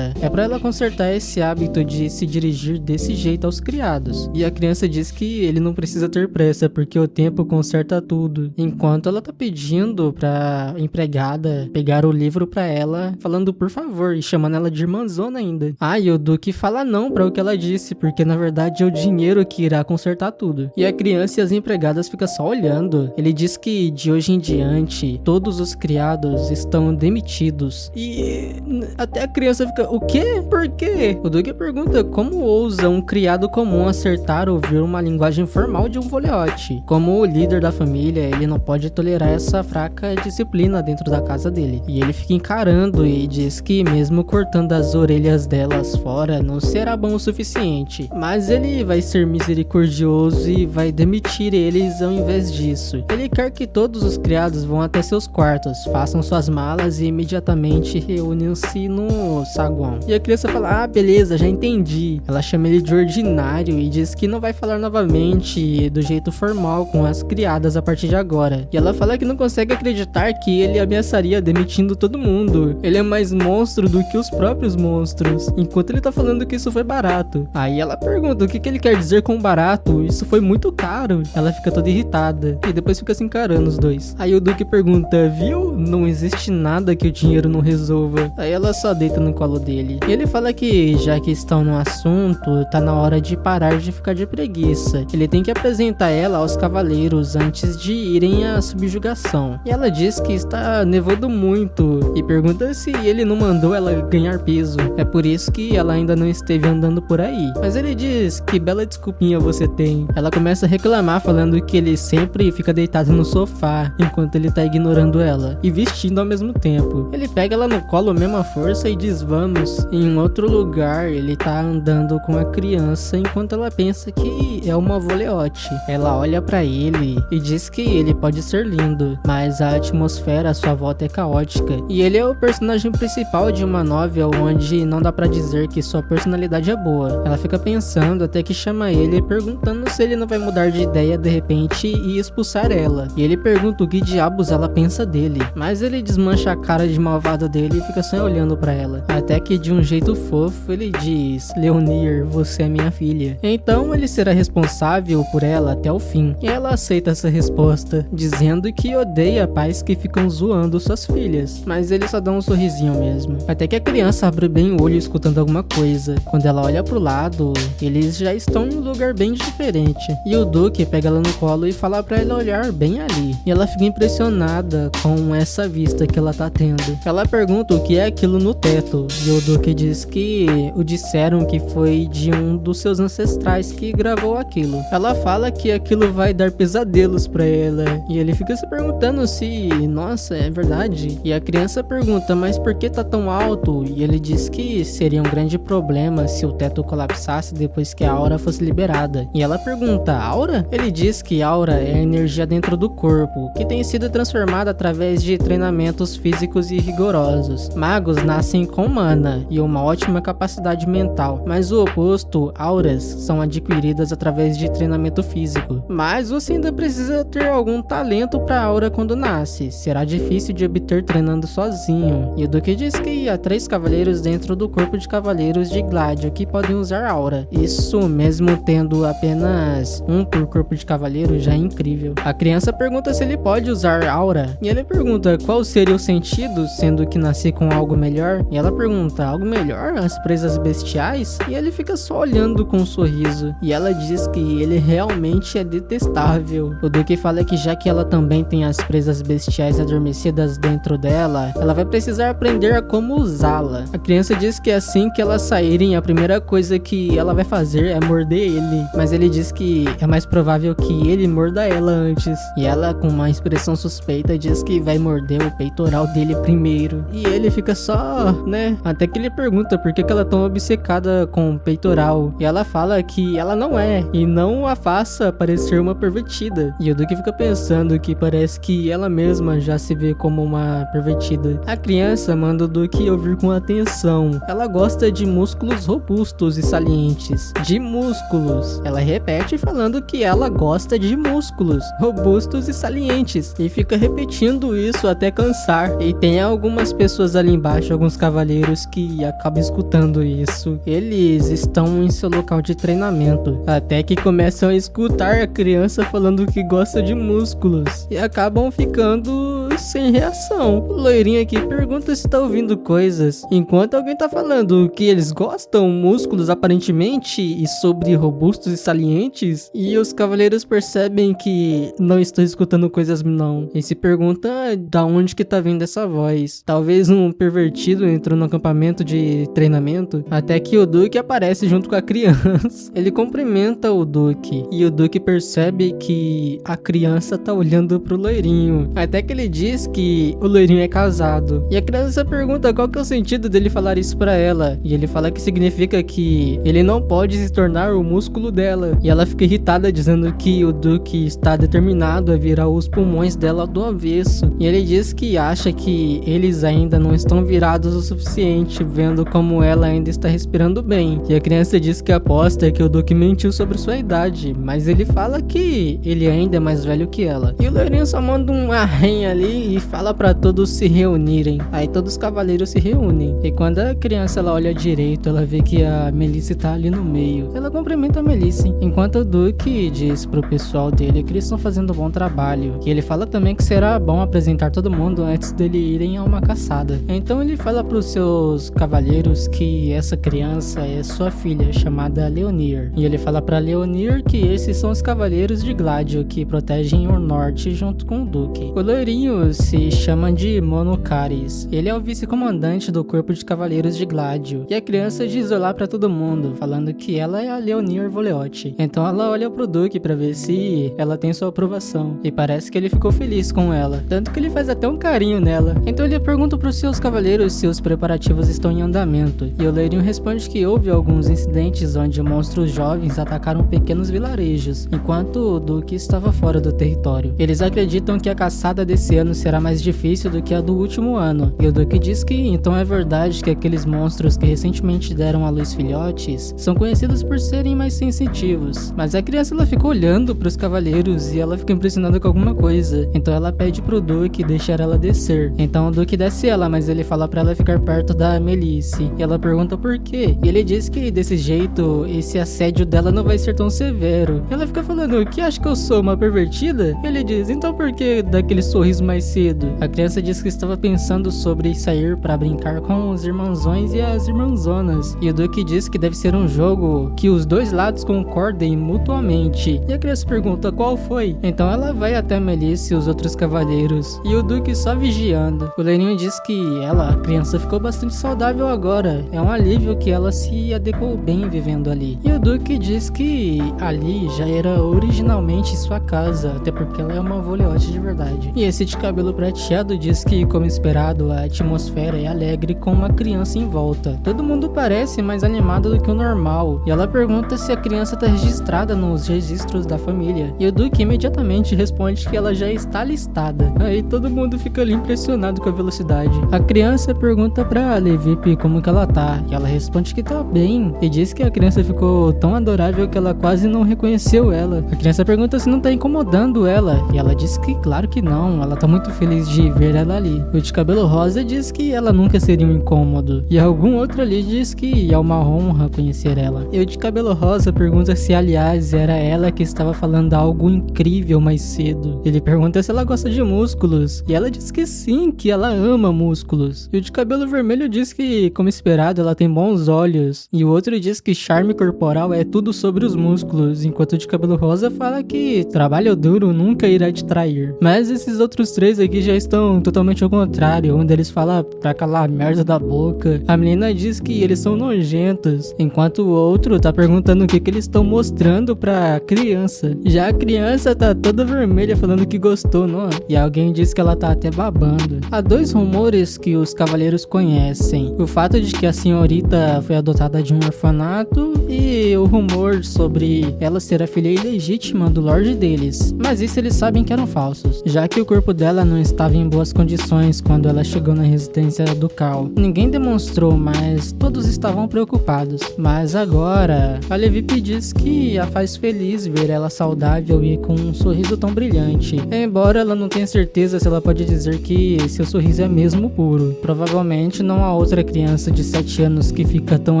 é pra ela consertar esse hábito de se dirigir desse jeito aos criados. E a criança diz que ele não precisa ter pressa, porque o tempo conserta tudo. Enquanto ela tá pedindo pra empregada pegar o livro pra ela, falando por favor, e chamando ela de irmãzona ainda. E o Duque fala não pra o que ela disse, porque na verdade é o dinheiro que irá consertar tudo. E a criança e as empregadas ficam só olhando. Ele diz que de hoje em diante, todos os criados estão demitidos. E até a criança fica, o quê? Por quê? O Duque pergunta como ousa um criado comum acertar ou ouvir uma linguagem formal de um Voleot. Como o líder da família, ele não pode tolerar essa fraca disciplina dentro da casa dele. E ele fica encarando e diz que mesmo cortando as orelhas delas fora, não será bom o suficiente. Mas ele vai ser misericordioso e vai demitir eles ao invés disso. Ele quer que todos os criados vão até seus quartos, façam suas malas e imediatamente reúnem-se no saguão. E a criança fala, beleza, já entendi. Ela chama ele de ordinário e diz que não vai falar novamente do jeito formal com as criadas a partir de agora. E ela fala que não consegue acreditar que ele ameaçaria demitindo todo mundo. Ele é mais monstro do que os próprios monstros. Enquanto ele tá falando que isso foi barato. Aí ela pergunta o que ele quer dizer com barato. Isso foi muito caro. Ela fica toda irritada. E depois fica se encarando os dois. Aí o Duque pergunta, viu? Não existe nada que o dinheiro não resolva. Aí ela só deita no colo dele. E ele fala que, já que estão no assunto, tá na hora de parar de ficar de preguiça. Ele tem que apresentar ela aos cavaleiros antes de irem à subjugação. E ela diz que está nevando muito e pergunta se ele não mandou ela ganhar peso. É por isso que ela ainda não esteve andando por aí. Mas ele diz que bela desculpinha você tem. Ela começa a reclamar falando que ele sempre fica deitado no sofá enquanto ele tá ignorando ela e vestindo ao mesmo tempo. Ele pega ela no colo à mesma força e diz vamos. Em outro lugar, ele tá andando com a criança enquanto ela pensa que é uma Voleot. Ela olha pra ele e diz que ele pode ser lindo, mas a atmosfera à sua volta é caótica. E ele é o personagem principal de uma novel onde não dá pra dizer que sua personalidade é boa. Ela fica pensando até que chama ele perguntando se ele não vai mudar de ideia de repente e expulsar ela. E ele pergunta o que diabos ela pensa dele, mas ele desmancha a cara de malvado dele e fica só olhando pra ela. Até que de um jeito fofo ele diz, Leonir, você é minha filha. Então ele será responsável por ela até o fim. E ela aceita essa resposta, dizendo que odeia pais que ficam zoando suas filhas. Mas ele só dá um sorrisinho mesmo. Até que a criança abre bem o olho escutando alguma coisa. Quando ela olha pro lado, eles já estão em um lugar bem diferente. E o Duque pega ela no colo e fala pra ela olhar bem ali. E ela fica impressionada com essa vista que ela tá tendo. Ela pergunta o que é aquilo no teto. alto. E o Duque diz que o disseram que foi de um dos seus ancestrais que gravou aquilo. Ela fala que aquilo vai dar pesadelos pra ela. E ele fica se perguntando se, nossa, é verdade? E a criança pergunta, mas por que tá tão alto? E ele diz que seria um grande problema se o teto colapsasse depois que a aura fosse liberada. E ela pergunta, aura? Ele diz que aura é a energia dentro do corpo, que tem sido transformada através de treinamentos físicos e rigorosos. Magos nascem com mana e uma ótima capacidade mental, mas o oposto, auras, são adquiridas através de treinamento físico. Mas você ainda precisa ter algum talento para aura quando nasce. Será difícil de obter treinando sozinho. E o Duque diz que há 3 cavaleiros dentro do corpo de cavaleiros de Gládio que podem usar aura. Isso mesmo tendo apenas um por corpo de cavaleiro já é incrível. A criança pergunta se ele pode usar aura. E ele pergunta qual seria o sentido, sendo que nasci com algo melhor. E ela pergunta, algo melhor? As presas bestiais? E ele fica só olhando com um sorriso. E ela diz que ele realmente é detestável. O Duque fala que já que ela também tem as presas bestiais adormecidas dentro dela, ela vai precisar aprender a como usá-la. A criança diz que assim que elas saírem, a primeira coisa que ela vai fazer é morder ele. Mas ele diz que é mais provável que ele morda ela antes. E ela, com uma expressão suspeita, diz que vai morder o peitoral dele primeiro. E ele fica só, né? Até que ele pergunta por que ela é tão obcecada com o peitoral. E ela fala que ela não é. E não a faça parecer uma pervertida. E o Duque fica pensando que parece que ela mesma já se vê como uma pervertida. A criança manda o Duque ouvir com atenção. Ela gosta de músculos robustos e salientes. De músculos. Ela repete falando que ela gosta de músculos robustos e salientes. E fica repetindo isso até cansar. E tem algumas pessoas ali embaixo, alguns cavaleiros que acabam escutando isso. Eles estão em seu local de treinamento. Até que começam a escutar a criança falando que gosta de músculos. E acabam ficando sem reação. O loirinho aqui pergunta se tá ouvindo coisas, enquanto alguém tá falando que eles gostam músculos aparentemente e sobre robustos e salientes. E os cavaleiros percebem que não estão escutando coisas não. E se pergunta da onde que tá vindo essa voz. Talvez um pervertido entrou no acampamento de treinamento. Até que o Duque aparece junto com a criança. Ele cumprimenta o Duque. E o Duque percebe que a criança tá olhando pro loirinho. Até que ele diz que o loirinho é casado. E a criança pergunta qual que é o sentido dele falar isso pra ela. E ele fala que significa que ele não pode se tornar o músculo dela. E ela fica irritada dizendo que o Duque está determinado a virar os pulmões dela do avesso. E ele diz que acha que eles ainda não estão virados o suficiente, vendo como ela ainda está respirando bem. E a criança diz que aposta que o Duque mentiu sobre sua idade, mas ele fala que ele ainda é mais velho que ela. E o loirinho só manda um arranha ali e fala pra todos se reunirem. Aí todos os cavaleiros se reúnem. E quando a criança ela olha direito, ela vê que a Melissa tá ali no meio. Ela cumprimenta a Melissa, enquanto o Duque diz pro pessoal dele que eles estão fazendo um bom trabalho. E ele fala também que será bom apresentar todo mundo antes dele irem a uma caçada. Então ele fala pros seus cavaleiros que essa criança é sua filha, chamada Leonir. E ele fala pra Leonir que esses são os cavaleiros de Gládio que protegem o norte junto com o Duque. O loirinho se chama de Monocaris. Ele é o vice-comandante do corpo de cavaleiros de Gládio. E a criança diz olá pra todo mundo, falando que ela é a Leonir Voleotti. Então ela olha pro Duque pra ver se ela tem sua aprovação. E parece que ele ficou feliz com ela, tanto que ele faz até um carinho nela. Então ele pergunta pros seus cavaleiros se os preparativos estão em andamento. E o loirinho responde que houve alguns incidentes onde monstros jovens atacaram pequenos vilarejos, enquanto o Duque estava fora do território. Eles acreditam que a caçada desse ano será mais difícil do que a do último ano. E o Duque diz que então é verdade que aqueles monstros que recentemente deram à luz filhotes são conhecidos por serem mais sensitivos. Mas a criança ela fica olhando pros cavaleiros e ela fica impressionada com alguma coisa. Então ela pede pro Duque deixar ela descer. Então o Duque desce ela, mas ele fala pra ela ficar perto da Melisse. E ela pergunta por quê. E ele diz que desse jeito esse assédio dela não vai ser tão severo. Ela fica falando que acha que eu sou uma pervertida? E ele diz, então por que daquele sorriso mais mais cedo. A criança diz que estava pensando sobre sair para brincar com os irmãozões e as irmãzonas. E o Duque diz que deve ser um jogo que os dois lados concordem mutuamente. E a criança pergunta qual foi. Então ela vai até Melissa e os outros cavaleiros. E o Duque só vigiando. O Leirinho diz que a criança, ficou bastante saudável agora. É um alívio que ela se adequou bem vivendo ali. E o Duque diz que ali já era originalmente sua casa, até porque ela é uma Voleote de verdade. E esse de cabelo prateado diz que, como esperado, a atmosfera é alegre com uma criança em volta. Todo mundo parece mais animado do que o normal. E ela pergunta se a criança está registrada nos registros da família. E o Duque imediatamente responde que ela já está listada. Aí todo mundo fica ali impressionado com a velocidade. A criança pergunta pra Levip como que ela tá. E ela responde que tá bem. E diz que a criança ficou tão adorável que ela quase não reconheceu ela. A criança pergunta se não tá incomodando ela. E ela diz que claro que não. Ela tá muito feliz de ver ela ali. O de cabelo rosa diz que ela nunca seria um incômodo. E algum outro ali diz que é uma honra conhecer ela. E o de cabelo rosa pergunta se, aliás, era ela que estava falando algo incrível mais cedo. Ele pergunta se ela gosta de músculos. E ela diz que sim, que ela ama músculos. E o de cabelo vermelho diz que, como esperado, ela tem bons olhos. E o outro diz que charme corporal é tudo sobre os músculos. Enquanto o de cabelo rosa fala que trabalho duro nunca irá te trair. Mas esses outros três aqui já estão totalmente ao contrário. Um deles fala pra calar a merda da boca. A menina diz que eles são nojentos. Enquanto o outro tá perguntando o que eles estão mostrando pra criança. Já a criança tá toda vermelha falando que gostou, não é? E alguém diz que ela tá até babando. Há dois rumores que os cavaleiros conhecem. O fato de que a senhorita foi adotada de um orfanato e o rumor sobre ela ser a filha ilegítima do Lorde deles. Mas isso eles sabem que eram falsos, já que o corpo dela não estava em boas condições quando ela chegou na residência ducal. Ninguém demonstrou, mas todos estavam preocupados. Mas agora, a Levip diz que a faz feliz ver ela saudável e com um sorriso tão brilhante. Embora ela não tenha certeza se ela pode dizer que seu sorriso é mesmo puro. Provavelmente não há outra criança de 7 anos que fica tão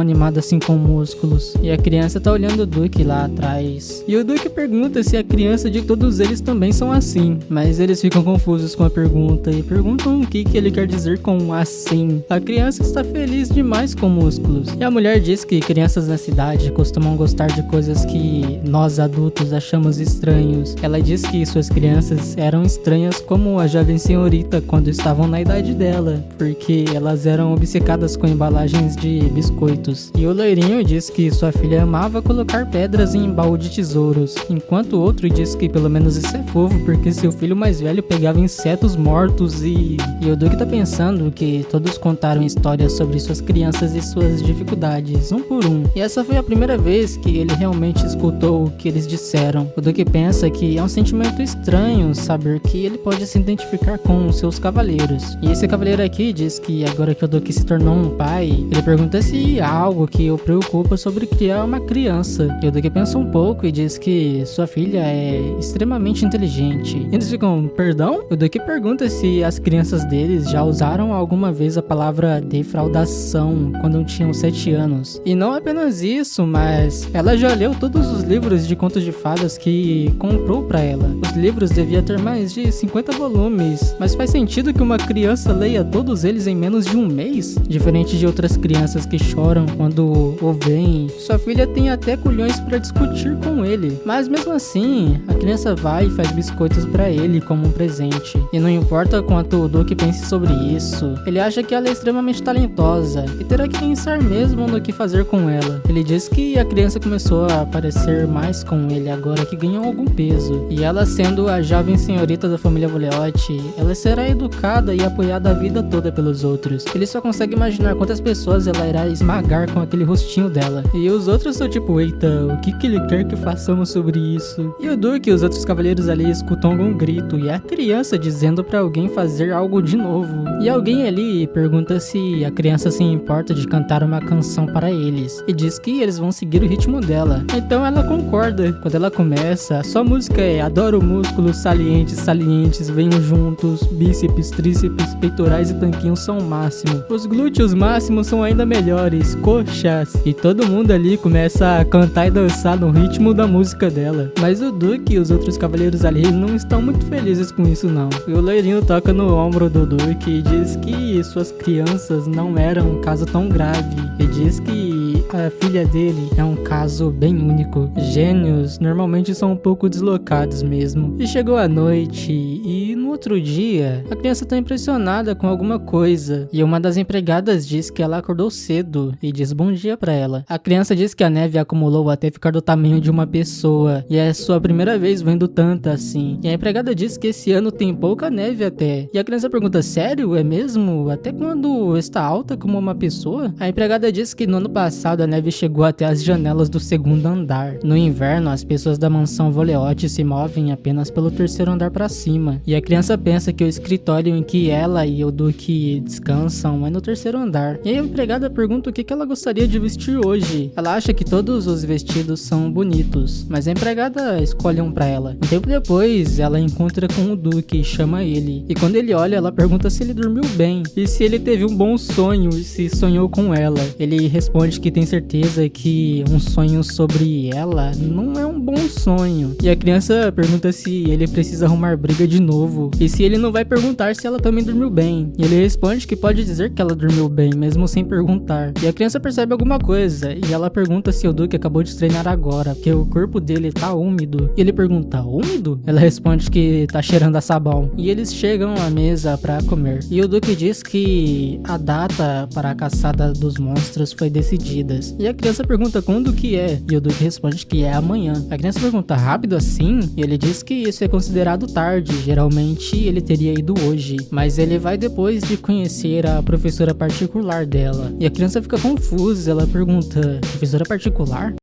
animada assim com músculos. E a criança tá olhando o Duque lá atrás. E o Duque pergunta se a criança de todos eles também são assim. Mas eles ficam confusos com a pergunta e perguntam o que ele quer dizer com assim. A criança está feliz demais com músculos. E a mulher diz que crianças na cidade costumam gostar de coisas que nós adultos achamos estranhos. Ela diz que suas crianças eram estranhas como a jovem senhorita quando estavam na idade dela, porque elas eram obcecadas com embalagens de biscoitos. E o loirinho diz que sua filha amava colocar pedras em baú de tesouros, enquanto o outro diz que pelo menos isso é fofo, porque seu filho mais velho pegava insetos mortos e o Duque tá pensando que todos contaram histórias sobre suas crianças e suas dificuldades, um por um. E essa foi a primeira vez que ele realmente escutou o que eles disseram. O Duque pensa que é um sentimento estranho saber que ele pode se identificar com os seus cavaleiros. E esse cavaleiro aqui diz que agora que o Duque se tornou um pai, ele pergunta se há algo que o preocupa sobre criar uma criança. E o Duque pensa um pouco e diz que sua filha é extremamente inteligente. E eles ficam, perdão? O Duque pergunta se as crianças deles já usaram alguma vez a palavra defraudação quando tinham 7 anos. E não apenas isso, mas ela já leu todos os livros de contos de fadas que comprou pra ela. Os livros deviam ter mais de 50 volumes, mas faz sentido que uma criança leia todos eles em menos de um mês? Diferente de outras crianças que choram quando o veem, sua filha tem até culhões pra discutir com ele. Mas mesmo assim, a criança vai e faz biscoitos pra ele como um presente. E não importa quanto o Duque pense sobre isso, ele acha que ela é extremamente talentosa e terá que pensar mesmo no que fazer com ela. Ele diz que a criança começou a aparecer mais com ele agora que ganhou algum peso. E ela, sendo a jovem senhorita da família Voleote, ela será educada e apoiada a vida toda pelos outros. Ele só consegue imaginar quantas pessoas ela irá esmagar com aquele rostinho dela. E os outros são tipo, eita, o que ele quer que façamos sobre isso? E o Duque e os outros cavaleiros ali escutam algum grito e a criança dizendo pra alguém fazer algo de novo. E alguém ali pergunta se a criança se importa de cantar uma canção para eles. E diz que eles vão seguir o ritmo dela. Então ela concorda. Quando ela começa, sua música é adoro músculos salientes, salientes, venham juntos, bíceps, tríceps, peitorais e tanquinhos são o máximo. Os glúteos máximos são ainda melhores, coxas. E todo mundo ali começa a cantar e dançar no ritmo da música dela. Mas o Duque e os outros cavaleiros ali não estão muito felizes com isso não. E o loirinho toca no ombro do Duque e diz que suas crianças não eram um caso tão grave. E diz que a filha dele é um caso bem único. Gênios normalmente são um pouco deslocados mesmo. E chegou a noite e no outro dia a criança tá impressionada com alguma coisa. E uma das empregadas diz que ela acordou cedo e diz bom dia pra ela. A criança diz que a neve acumulou até ficar do tamanho de uma pessoa. E é sua primeira vez vendo tanta assim. E a empregada diz que esse ano tem pouca neve até. E a criança pergunta, sério? É mesmo? Até quando está alta como uma pessoa? A empregada diz que no ano passado a neve chegou até as janelas do segundo andar. No inverno, as pessoas da mansão Voleote se movem apenas pelo terceiro andar pra cima. E a criança pensa que o escritório em que ela e o Duque descansam é no terceiro andar. E a empregada pergunta o que ela gostaria de vestir hoje. Ela acha que todos os vestidos são bonitos, mas a empregada escolhe um pra ela. Um tempo depois, ela encontra com o Duque e chama ele. E quando ele olha, ela pergunta se ele dormiu bem e se ele teve um bom sonho e se sonhou com ela. Ele responde que tem certeza que um sonho sobre ela não é um bom sonho. E a criança pergunta se ele precisa arrumar briga de novo e se ele não vai perguntar se ela também dormiu bem. E ele responde que pode dizer que ela dormiu bem, mesmo sem perguntar. E a criança percebe alguma coisa e ela pergunta se o Duque acabou de treinar agora, porque o corpo dele tá úmido. E ele pergunta, úmido? Ela responde que tá cheirando a sabão. E eles chegam à mesa pra comer. E o Duque diz que a data para a caçada dos monstros foi decidida. E a criança pergunta quando que é? E o Duque responde que é amanhã. A criança pergunta, rápido assim? E ele diz que isso é considerado tarde. Geralmente ele teria ido hoje. Mas ele vai depois de conhecer a professora particular dela. E a criança fica confusa. Ela pergunta, professora particular?